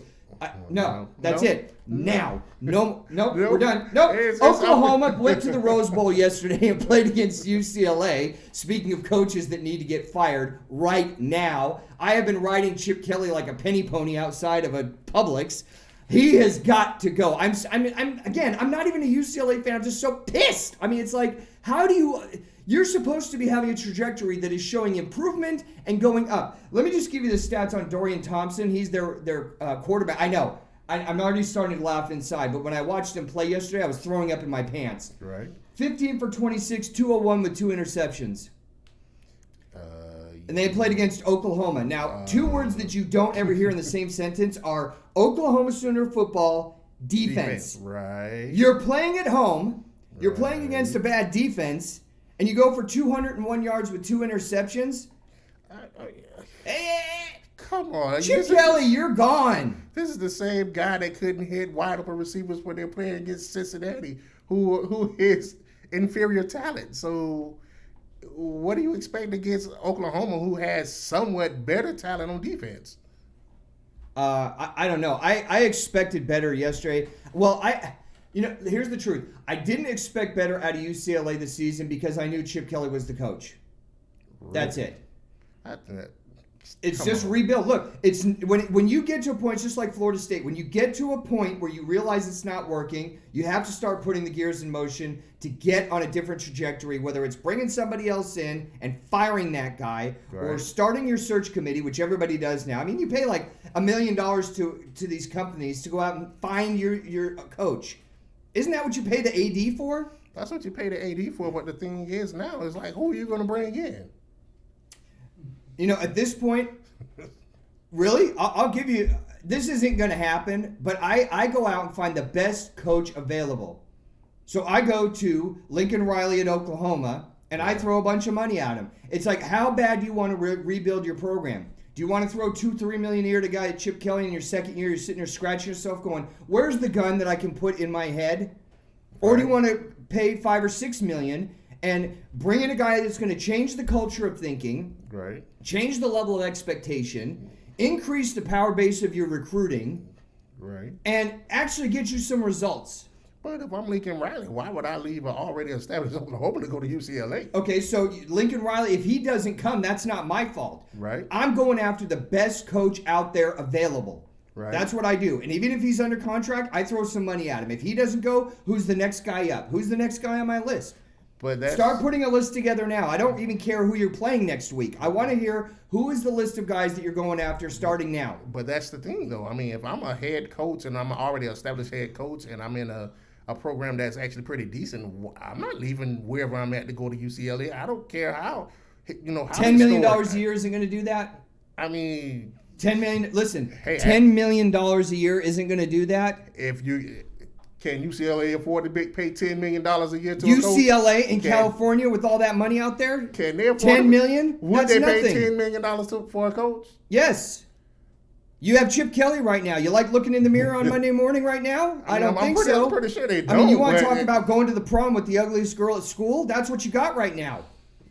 No, that's it. Now. No, we're done. Nope. Oklahoma went to the Rose Bowl yesterday and played against UCLA. Speaking of coaches that need to get fired right now, I have been riding Chip Kelly like a penny pony outside of a Publix. He has got to go. I'm not even a UCLA fan. I'm just so pissed. I mean, it's like, how do you... You're supposed to be having a trajectory that is showing improvement and going up. Let me just give you the stats on Dorian Thompson. He's their quarterback. I know. I'm already starting to laugh inside, but when I watched him play yesterday, I was throwing up in my pants. Right. 15 for 26, 201 with 2 interceptions. And they played against Oklahoma. Now, 2 words that you don't ever hear in the same sentence are Oklahoma Sooner football, defense. Right. You're playing at home. You're playing against a bad defense. And you go for 201 yards with 2 interceptions? Come on. Chip Kelly, you're gone. This is the same guy that couldn't hit wide open receivers when they're playing against Cincinnati, who is inferior talent. So what do you expect against Oklahoma, who has somewhat better talent on defense? I don't know. I expected better yesterday. Well, here's the truth. I didn't expect better out of UCLA this season because I knew Chip Kelly was the coach. Really? That's it. It's just rebuild. Look, it's when you get to a point, it's just like Florida State. When you get to a point where you realize it's not working, you have to start putting the gears in motion to get on a different trajectory, whether it's bringing somebody else in and firing that guy or starting your search committee, which everybody does now. I mean, you pay like $1 million to these companies to go out and find your coach. Isn't that what you pay the AD for? That's what you pay the AD for, but the thing is now is like, who are you going to bring in? At this point, really, I'll give you, this isn't going to happen, but I go out and find the best coach available. So I go to Lincoln Riley at Oklahoma, and I throw a bunch of money at him. It's like, how bad do you want to rebuild your program? Do you want to throw $2-3 million a year to guy Chip Kelly in your second year? You're sitting there scratching yourself going, where's the gun that I can put in my head? Or do you want to pay $5 or $6 million and bring in a guy that's going to change the culture of thinking, change the level of expectation, increase the power base of your recruiting, and actually get you some results? But if I'm Lincoln Riley, why would I leave an already established Oklahoma to go to UCLA? Okay, so Lincoln Riley, if he doesn't come, that's not my fault. Right. I'm going after the best coach out there available. Right. That's what I do. And even if he's under contract, I throw some money at him. If he doesn't go, who's the next guy up? Who's the next guy on my list? Start putting a list together now. I don't even care who you're playing next week. I want to hear who is the list of guys that you're going after starting now. But that's the thing, though. I mean, if I'm a head coach and I'm an already established head coach and I'm in a program that's actually pretty decent, I'm not leaving wherever I'm at to go to UCLA. I don't care how, how $10 million a year isn't going to do that? I mean... $10 million, listen, $10 million a year isn't going to do that? Can UCLA afford to pay $10 million a year to UCLA in California with all that money out there? Can they afford $10 million? Would they pay $10 million for a coach? Yes. You have Chip Kelly right now. You like looking in the mirror on Monday morning right now? I don't think so. I'm pretty sure they don't. I mean, you want to talk about going to the prom with the ugliest girl at school? That's what you got right now.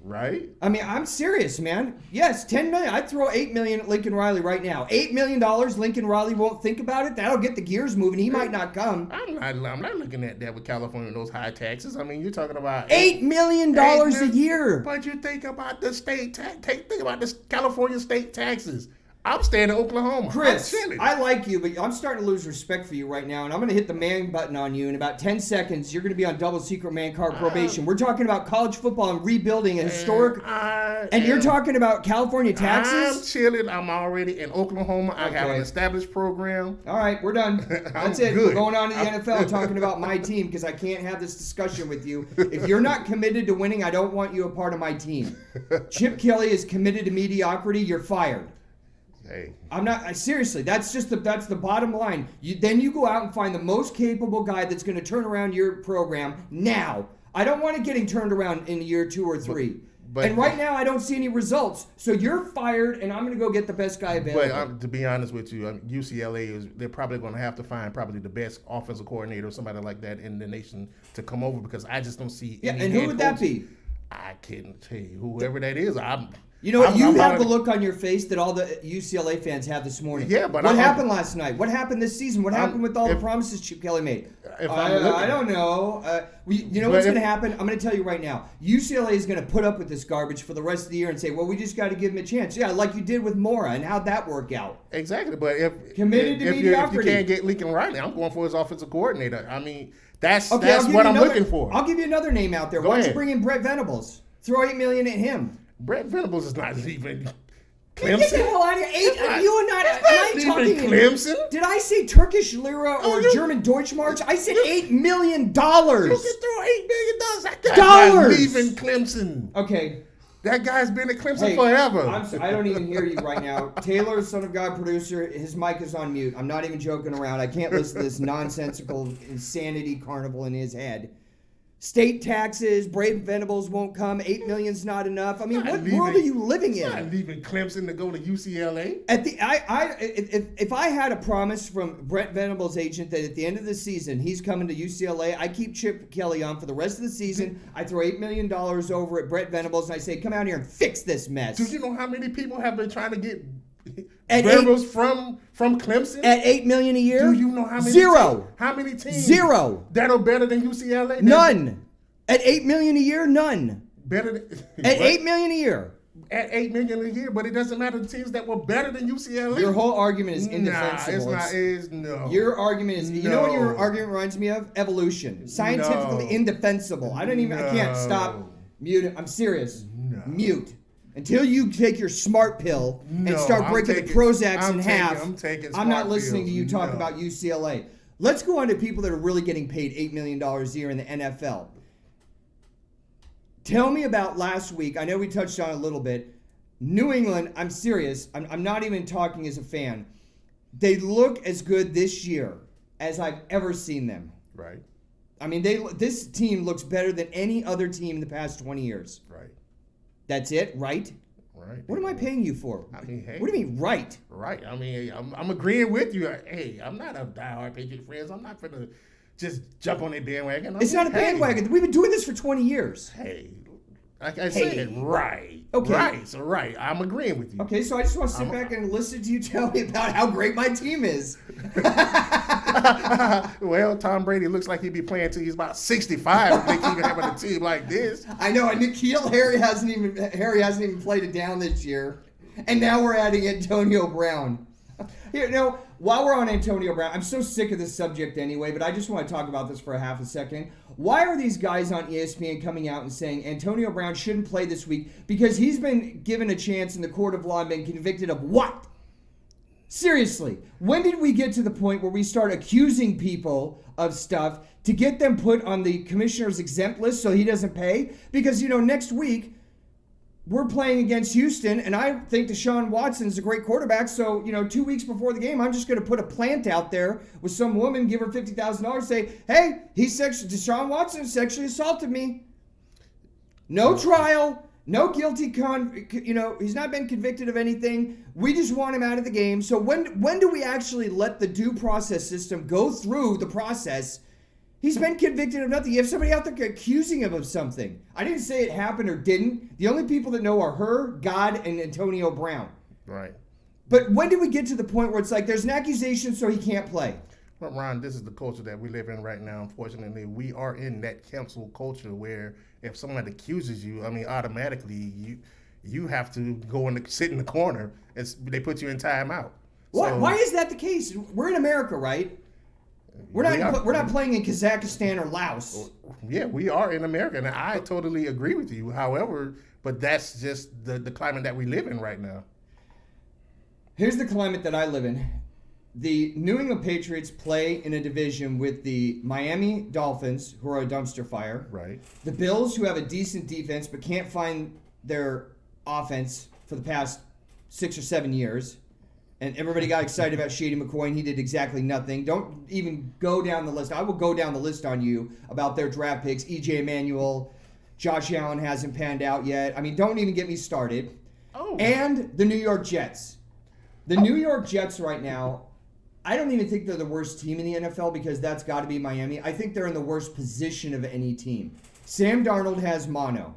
Right? I mean, I'm serious, man. Yes, $10 million. I'd throw $8 million at Lincoln Riley right now. $8 million, Lincoln Riley won't think about it. That'll get the gears moving. He might not come. I'm not looking at that with California and those high taxes. I mean, you're talking about $8 million a year. But you think about the state think about the California state taxes. I'm staying in Oklahoma. Chris, I like you, but I'm starting to lose respect for you right now, and I'm going to hit the man button on you in about 10 seconds. You're going to be on double secret man card probation. We're talking about college football and rebuilding a historic, and you're talking about California taxes? I'm chilling. I'm already in Oklahoma. I have an established program. All right, we're done. That's it. Good. We're going on to the NFL talking about my team because I can't have this discussion with you. If you're not committed to winning, I don't want you a part of my team. Chip Kelly is committed to mediocrity. You're fired. Hey. I'm not seriously. That's the bottom line. Then you go out and find the most capable guy that's going to turn around your program now. I don't want it getting turned around in a year 2 or 3. And right now I don't see any results. So you're fired, and I'm going to go get the best guy available. But to be honest with you, UCLA they're probably going to have to find probably the best offensive coordinator or somebody like that in the nation to come over because I just don't see. Yeah, and who would that be? I can't tell you whoever that is. You know what? You have the look on your face that all the UCLA fans have this morning. Yeah, but what happened last night? What happened this season? What happened with all the promises Chip Kelly made? I don't know. You know what's going to happen? I'm going to tell you right now. UCLA is going to put up with this garbage for the rest of the year and say, well, we just got to give him a chance. Yeah, like you did with Mora, and how'd that work out? Exactly, but if mediocrity. You can't get Lincoln Riley, I'm going for his offensive coordinator. I mean, that's what I'm looking for. I'll give you another name out there. Why don't you bring in Brett Venables? Throw $8 million at him. Brett Venables is not leaving Clemson. Get the hell out of here! You are not. Am I talking Clemson? Did I say Turkish lira or German Deutschmarks? I said $8 million. You can throw $8 million. That guy's not leaving Clemson. Okay. That guy's been at Clemson forever. I don't even hear you right now. Taylor, Son of God producer, his mic is on mute. I'm not even joking around. I can't listen to this nonsensical insanity carnival in his head. State taxes, Brave Venables won't come. $8 million's not enough. I mean, what world are you living in? Not leaving Clemson to go to UCLA. If I had a promise from Brett Venables' agent that at the end of the season he's coming to UCLA, I keep Chip Kelly on for the rest of the season. I throw $8 million over at Brett Venables and I say, come out here and fix this mess. Do you know how many people have been trying to get Venables from Clemson? At $8 million a year? Do you know how many? Zero. How many teams? Zero. That are better than UCLA? None. At $8 million a year, none. Better than at $8 million a year. At $8 million a year, but it doesn't matter the teams that were better than UCLA. Your whole argument is indefensible. No. Your argument is. You know what your argument reminds me of? Evolution. Scientifically indefensible. I can't stop. Mute. I'm serious. No. Mute. Until you take your smart pill and start breaking the Prozacs in half, I'm not listening to you talk about UCLA. Let's go on to people that are really getting paid $8 million a year in the NFL. Tell me about last week. I know we touched on it a little bit. New England, I'm serious. I'm not even talking as a fan. They look as good this year as I've ever seen them. Right. I mean, this team looks better than any other team in the past 20 years. Right. That's it, right? Right. What am I paying you for? I mean, hey. What do you mean, right? Right. I mean, I'm agreeing with you. Hey, I'm not a diehard Patriot friends. I'm not going to just jump on their bandwagon. It's not a bandwagon. We've been doing this for 20 years. Hey, like I said, right. Okay. Right. So, right. I'm agreeing with you. Okay, so I just want to sit back and listen to you tell me about how great my team is. Well, Tom Brady looks like he'd be playing till he's about 65 if they keep having a team like this. I know, and N'Keal Harry hasn't even played it down this year. And now we're adding Antonio Brown. Here, while we're on Antonio Brown, I'm so sick of this subject anyway, but I just want to talk about this for a half a second. Why are these guys on ESPN coming out and saying Antonio Brown shouldn't play this week because he's been given a chance in the court of law and been convicted of what? Seriously, when did we get to the point where we start accusing people of stuff to get them put on the commissioner's exempt list so he doesn't pay? Because, next week, we're playing against Houston, and I think Deshaun Watson is a great quarterback. So, 2 weeks before the game, I'm just going to put a plant out there with some woman, give her $50,000, say, hey, Deshaun Watson sexually assaulted me. No trial, no guilty he's not been convicted of anything. We just want him out of the game. So when do we actually let the due process system go through the process? He's been convicted of nothing. You have somebody out there accusing him of something. I didn't say it happened or didn't. The only people that know are her, God, and Antonio Brown. Right. But when did we get to the point where it's like there's an accusation so he can't play? Well, Ron, this is the culture that we live in right now. Unfortunately, we are in that cancel culture where if someone accuses you, automatically you have to go and sit in the corner and they put you in timeout. Why is that the case? We're in America, right? We're not playing in Kazakhstan or Laos. Yeah, we are in America, and I totally agree with you. However, but that's just the climate that we live in right now. Here's the climate that I live in. The New England Patriots play in a division with the Miami Dolphins, who are a dumpster fire. Right. The Bills, who have a decent defense but can't find their offense for the past 6 or 7 years. And everybody got excited about Shady McCoy, and he did exactly nothing. Don't even go down the list. I will go down the list on you about their draft picks. E.J. Manuel, Josh Allen hasn't panned out yet. Don't even get me started. Oh. And the New York Jets. The New York Jets right now, I don't even think they're the worst team in the NFL because that's got to be Miami. I think they're in the worst position of any team. Sam Darnold has mono.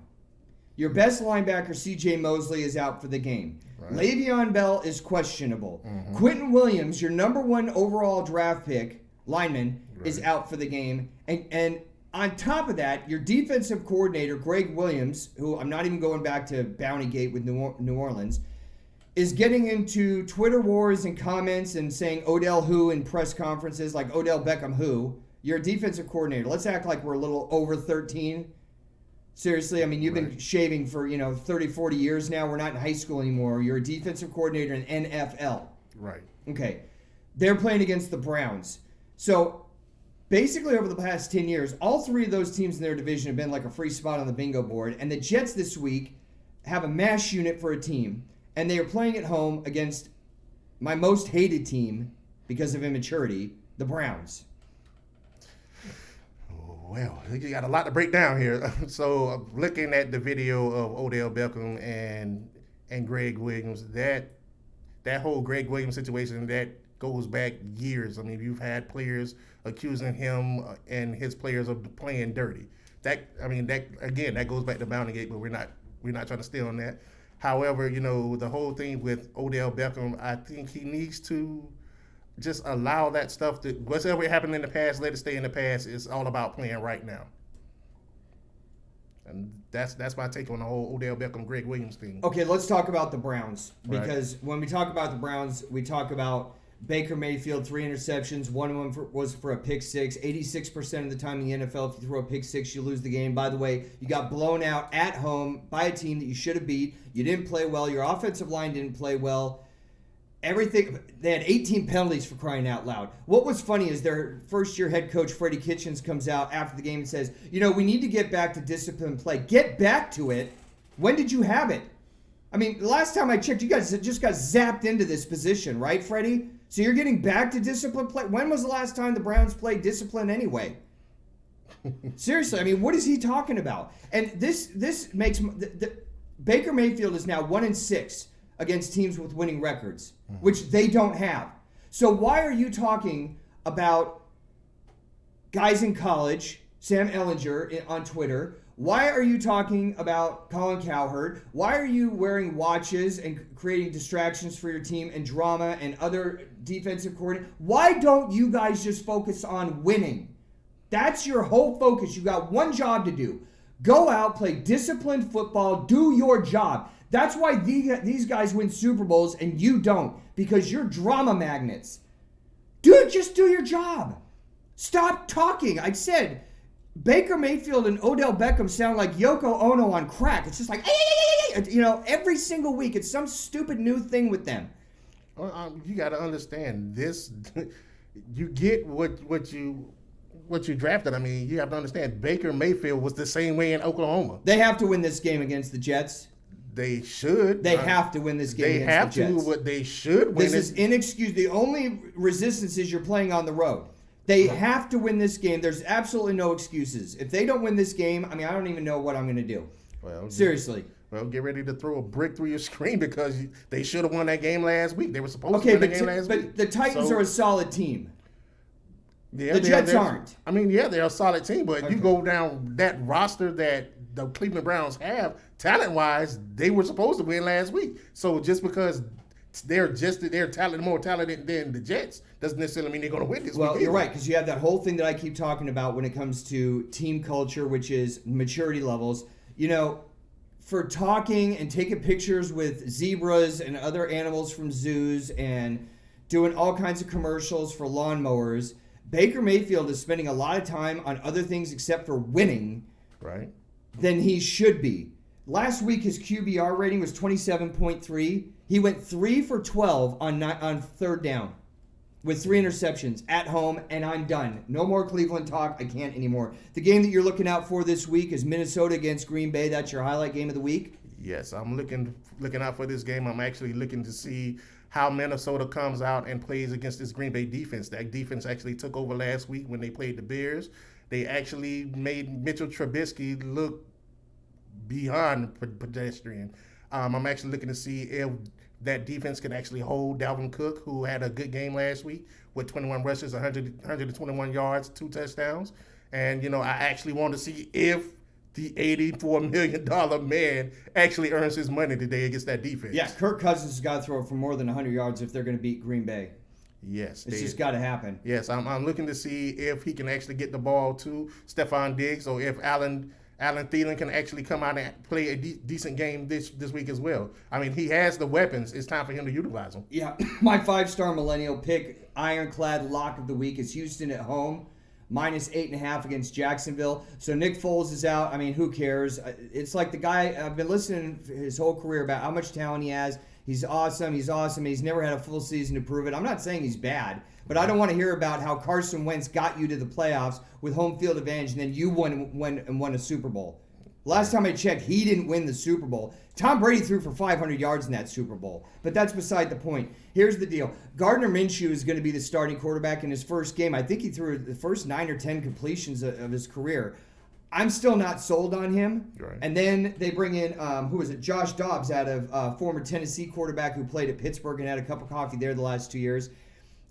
Your best linebacker, C.J. Mosley, is out for the game. Right. Le'Veon Bell is questionable. Mm-hmm. Quentin Williams, your number 1 overall draft pick, lineman, is out for the game. And on top of that, your defensive coordinator, Greg Williams, who I'm not even going back to Bountygate with New Orleans, is getting into Twitter wars and comments and saying Odell who in press conferences, like Odell Beckham who. You're a defensive coordinator. Let's act like we're a little over 13. Seriously, I mean, you've been shaving for, 30, 40 years now. We're not in high school anymore. You're a defensive coordinator in NFL. Right. Okay. They're playing against the Browns. So, basically over the past 10 years, all 3 of those teams in their division have been like a free spot on the bingo board. And the Jets this week have a mash unit for a team. And they are playing at home against my most hated team because of immaturity, the Browns. Well, you got a lot to break down here. So, looking at the video of Odell Beckham and Greg Williams, that whole Greg Williams situation, that goes back years. I mean, you've had players accusing him and his players of playing dirty. That goes back to Bountygate, but we're not trying to stay on that. However, the whole thing with Odell Beckham, I think he needs to just allow that stuff to, whatever happened in the past, let it stay in the past. It's all about playing right now. And that's my take on the whole Odell Beckham, Greg Williams thing. Okay, let's talk about the Browns. Because when we talk about the Browns, we talk about Baker Mayfield, 3 interceptions. One of them was for a pick six. 86% of the time in the NFL, if you throw a pick six, you lose the game. By the way, you got blown out at home by a team that you should have beat. You didn't play well. Your offensive line didn't play well. Everything. They had 18 penalties for crying out loud. What was funny is their first-year head coach, Freddie Kitchens, comes out after the game and says, we need to get back to disciplined play. Get back to it. When did you have it? I mean, the last time I checked, you guys just got zapped into this position, right, Freddie? So you're getting back to disciplined play? When was the last time the Browns played discipline anyway? Seriously, I mean, what is he talking about? And this makes Baker Mayfield is now 1-6 against teams with winning records, which they don't have. So why are you talking about guys in college, Sam Ellinger on Twitter? Why are you talking about Colin Cowherd? Why are you wearing watches and creating distractions for your team and drama and other defensive coordinators? Why don't you guys just focus on winning? That's your whole focus. You got one job to do. Go out, play disciplined football, do your job. That's why these guys win Super Bowls and you don't, because you're drama magnets. Dude, just do your job. Stop talking. I said, Baker Mayfield and Odell Beckham sound like Yoko Ono on crack. It's just like, every single week it's some stupid new thing with them. You got to understand this. You get what you drafted. I mean, you have to understand Baker Mayfield was the same way in Oklahoma. They have to win this game against the Jets. They should. They have to win this game against the Jets. They have to. What they should win. This is inexcusable. The only resistance is you're playing on the road. They have to win this game. There's absolutely no excuses. If they don't win this game, I mean, I don't even know what I'm going to do. Well, seriously. Well, get ready to throw a brick through your screen because they should have won that game last week. They were supposed to win the game last week. But the Titans are a solid team. Yeah, the Jets aren't. I mean, yeah, they're a solid team, but you go down that roster that the Cleveland Browns have, talent-wise, they were supposed to win last week. So just because they're more talented than the Jets doesn't necessarily mean they're going to win this week. Well, you're right, because you have that whole thing that I keep talking about when it comes to team culture, which is maturity levels. For talking and taking pictures with zebras and other animals from zoos and doing all kinds of commercials for lawnmowers, Baker Mayfield is spending a lot of time on other thirds except for winning. Right. Than he should be. Last week, his QBR rating was 27.3. He went 3 for 12 on third down with 3 interceptions at home, and I'm done. No more Cleveland talk. I can't anymore. The game that you're looking out for this week is Minnesota against Green Bay. That's your highlight game of the week? Yes, I'm looking out for this game. I'm actually looking to see how Minnesota comes out and plays against this Green Bay defense. That defense actually took over last week when they played the Bears. They actually made Mitchell Trubisky look beyond pedestrian. I'm actually looking to see if that defense can actually hold Dalvin Cook, who had a good game last week with 21 rushes, 121 yards, 2 touchdowns. And, I actually want to see if the $84 million man actually earns his money today against that defense. Yeah, Kirk Cousins has got to throw for more than 100 yards if they're going to beat Green Bay. Yes. It's just got to happen. Yes, I'm looking to see if he can actually get the ball to Stephon Diggs, or if Alan Thielen can actually come out and play a decent game this week as well. I mean, he has the weapons. It's time for him to utilize them. Yeah, my 5-star millennial pick, ironclad lock of the week, is Houston at home, -8.5 against Jacksonville. So Nick Foles is out. I mean, who cares? It's like the guy, I've been listening his whole career about how much talent he has. He's awesome. He's never had a full season to prove it. I'm not saying he's bad, but I don't want to hear about how Carson Wentz got you to the playoffs with home field advantage and then you won a Super Bowl. Last time I checked, he didn't win the Super Bowl. Tom Brady threw for 500 yards in that Super Bowl, but that's beside the point. Here's the deal. Gardner Minshew is going to be the starting quarterback in his first game. I think he threw the first 9 or 10 completions of his career. I'm still not sold on him. Right. And then they bring in, Josh Dobbs out of former Tennessee quarterback who played at Pittsburgh and had a cup of coffee there the last 2 years.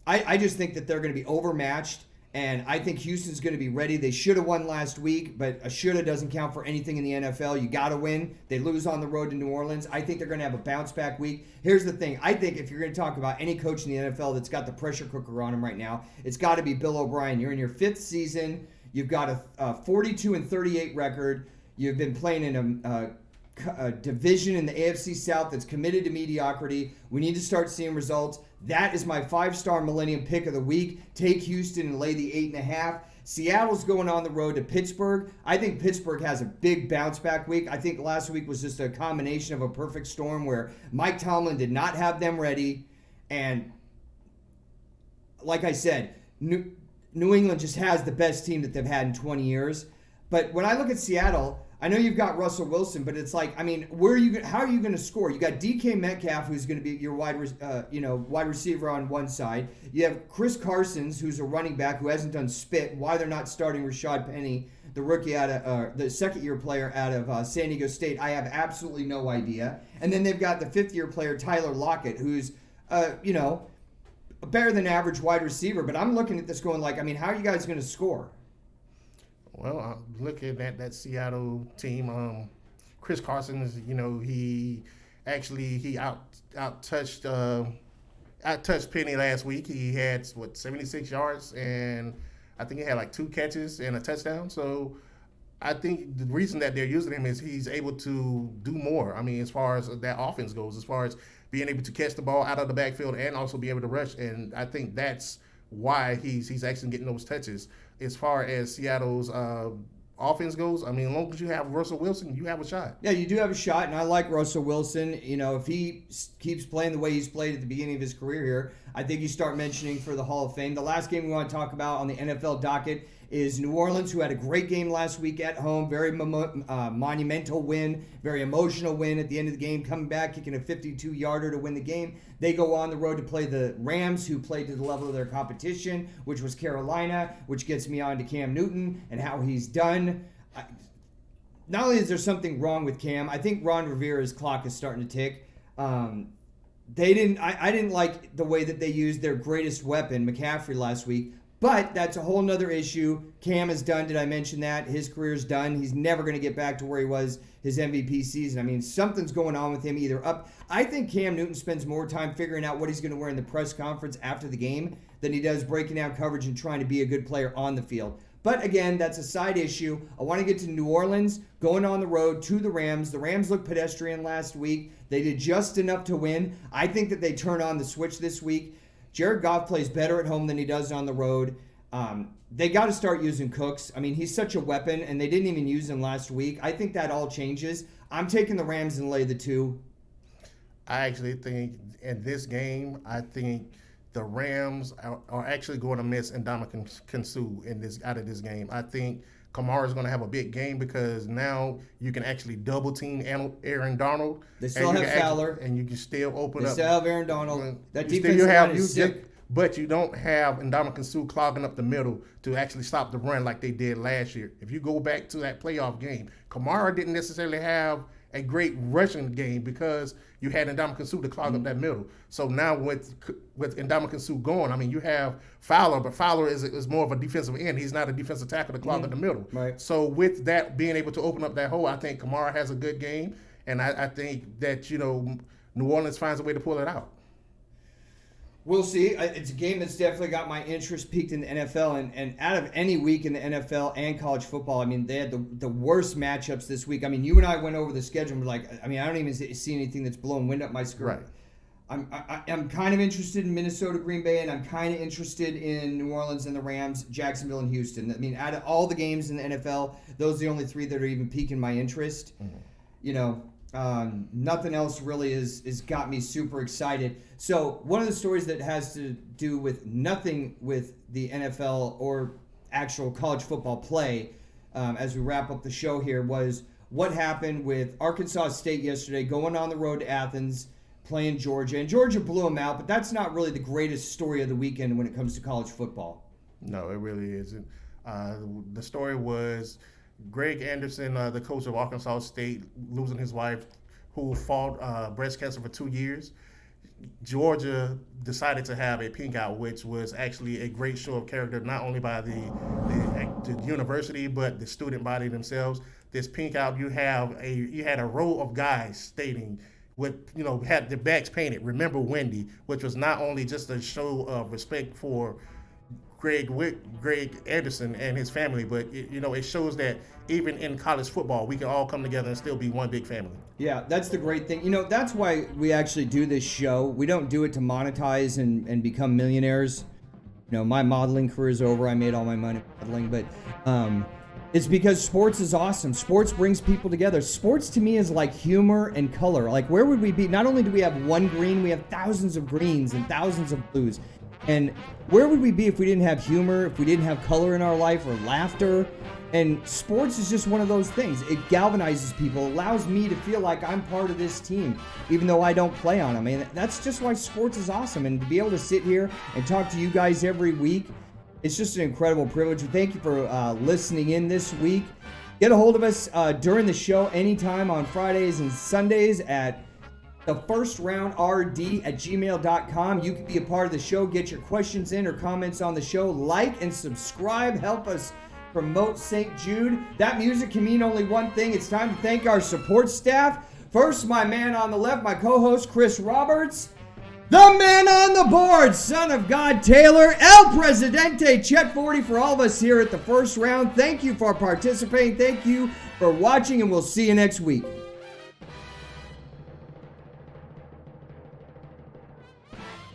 I just think that they're going to be overmatched, and I think Houston's going to be ready. They should have won last week, but a shoulda doesn't count for anything in the NFL. You got to win. They lose on the road to New Orleans. I think they're going to have a bounce-back week. Here's the thing. I think if you're going to talk about any coach in the NFL that's got the pressure cooker on him right now, it's got to be Bill O'Brien. You're in your 5th season. You've got a 42-38 record. You've been playing in a division in the AFC South that's committed to mediocrity. We need to start seeing results. That is my 5-star Millennium pick of the week. Take Houston and lay the 8.5. Seattle's going on the road to Pittsburgh. I think Pittsburgh has a big bounce-back week. I think last week was just a combination of a perfect storm where Mike Tomlin did not have them ready. And like I said, New England just has the best team that they've had in 20 years. But when I look at Seattle, I know you've got Russell Wilson, but it's like, I mean, how are you going to score? You got DK Metcalf, who's going to be your wide receiver on one side. You have Chris Carsons, who's a running back who hasn't done spit. Why they're not starting Rashad Penny, the rookie the second-year player out of San Diego State, I have absolutely no idea. And then they've got the 5th-year player Tyler Lockett, who's a better than average wide receiver. But I'm looking at this going like, I mean, how are you guys going to score? Well, I'm looking at that Seattle team. Chris Carson is, he out-touched Penny last week. He had 76 yards, and I think he had like 2 catches and a touchdown. So I think the reason that they're using him is he's able to do more. I mean, as far as that offense goes, as far as being able to catch the ball out of the backfield and also be able to rush, and I think that's why he's actually getting those touches. As far as Seattle's offense goes, I mean, as long as you have Russell Wilson, you have a shot. Yeah, you do have a shot, and I like Russell Wilson. If he keeps playing the way he's played at the beginning of his career here, I think you start mentioning for the Hall of Fame. The last game we want to talk about on the NFL docket is New Orleans, who had a great game last week at home. Very monumental win, very emotional win at the end of the game, coming back, kicking a 52-yarder to win the game. They go on the road to play the Rams, who played to the level of their competition, which was Carolina, which gets me on to Cam Newton and how he's done. Not only is there something wrong with Cam, I think Ron Rivera's clock is starting to tick. I didn't like the way that they used their greatest weapon, McCaffrey, last week. But that's a whole nother issue. Cam is done. Did I mention that? His career's done. He's never going to get back to where he was his MVP season. I mean, something's going on with him either up. I think Cam Newton spends more time figuring out what he's going to wear in the press conference after the game than he does breaking down coverage and trying to be a good player on the field. But again, that's a side issue. I want to get to New Orleans, going on the road to the Rams. The Rams looked pedestrian last week. They did just enough to win. I think that they turn on the switch this week. Jared Goff plays better at home than he does on the road. They got to start using Cooks. I mean, he's such a weapon, and they didn't even use him last week. I think that all changes. I'm taking the Rams and lay the 2. I actually think in this game, I think the Rams are actually going to miss Ndamukong Suh out of this game. I think Kamara is going to have a big game because now you can actually double team Aaron Donald. They still have Fowler. And you can still open up. They still have Aaron Donald. That defensive line is sick. But you don't have Ndamukong Suh clogging up the middle to actually stop the run like they did last year. If you go back to that playoff game, Kamara didn't necessarily have a great rushing game because you had Ndamukong Suh to clog up that middle. So now with Ndamukong Suh going, I mean, you have Fowler, but Fowler is more of a defensive end. He's not a defensive tackle to clog up the middle. Right. So with that being able to open up that hole, I think Kamara has a good game, and I think that, New Orleans finds a way to pull it out. We'll see. It's a game that's definitely got my interest peaked in the NFL. And out of any week in the NFL and college football, I mean, they had the worst matchups this week. I mean, you and I went over the schedule and we're like, I mean, I don't even see anything that's blowing wind up my skirt. Right. I'm kind of interested in Minnesota, Green Bay, and I'm kind of interested in New Orleans and the Rams, Jacksonville, and Houston. I mean, out of all the games in the NFL, those are the only three that are even piquing my interest. Nothing else really is got me super excited. So one of the stories that has to do with nothing with the NFL or actual college football play, as we wrap up the show here, was what happened with Arkansas State yesterday, going on the road to Athens, playing Georgia. And Georgia blew them out, but that's not really the greatest story of the weekend when it comes to college football. No, it really isn't. The story was Greg Anderson, the coach of Arkansas State, losing his wife, who fought breast cancer for 2 years. Georgia decided to have a pink out, which was actually a great show of character, not only by the university, but the student body themselves. This pink out, you had a row of guys stating, had their backs painted, "Remember Wendy," which was not only just a show of respect for Greg Anderson and his family, but it shows that even in college football, we can all come together and still be one big family. Yeah, that's the great thing. That's why we actually do this show. We don't do it to monetize and become millionaires. My modeling career is over. I made all my money modeling, but it's because sports is awesome. Sports brings people together. Sports to me is like humor and color. Like, where would we be? Not only do we have one green, we have thousands of greens and thousands of blues. And where would we be if we didn't have humor, if we didn't have color in our life or laughter? And sports is just one of those things. It galvanizes people, allows me to feel like I'm part of this team, even though I don't play on them. And that's just why sports is awesome. And to be able to sit here and talk to you guys every week, it's just an incredible privilege. Thank you for listening in this week. Get a hold of us during the show anytime on Fridays and Sundays at thefirstrroundrd@gmail.com. You can be a part of the show, get your questions in or comments on the show, like and subscribe, help us promote St. Jude. That music can mean only one thing. It's time to thank our support staff. First, my man on the left, my co-host Chris Roberts. The man on the board, son of God Taylor, El Presidente, Chet 40 for all of us here at the First Round. Thank you for participating. Thank you for watching, and we'll see you next week.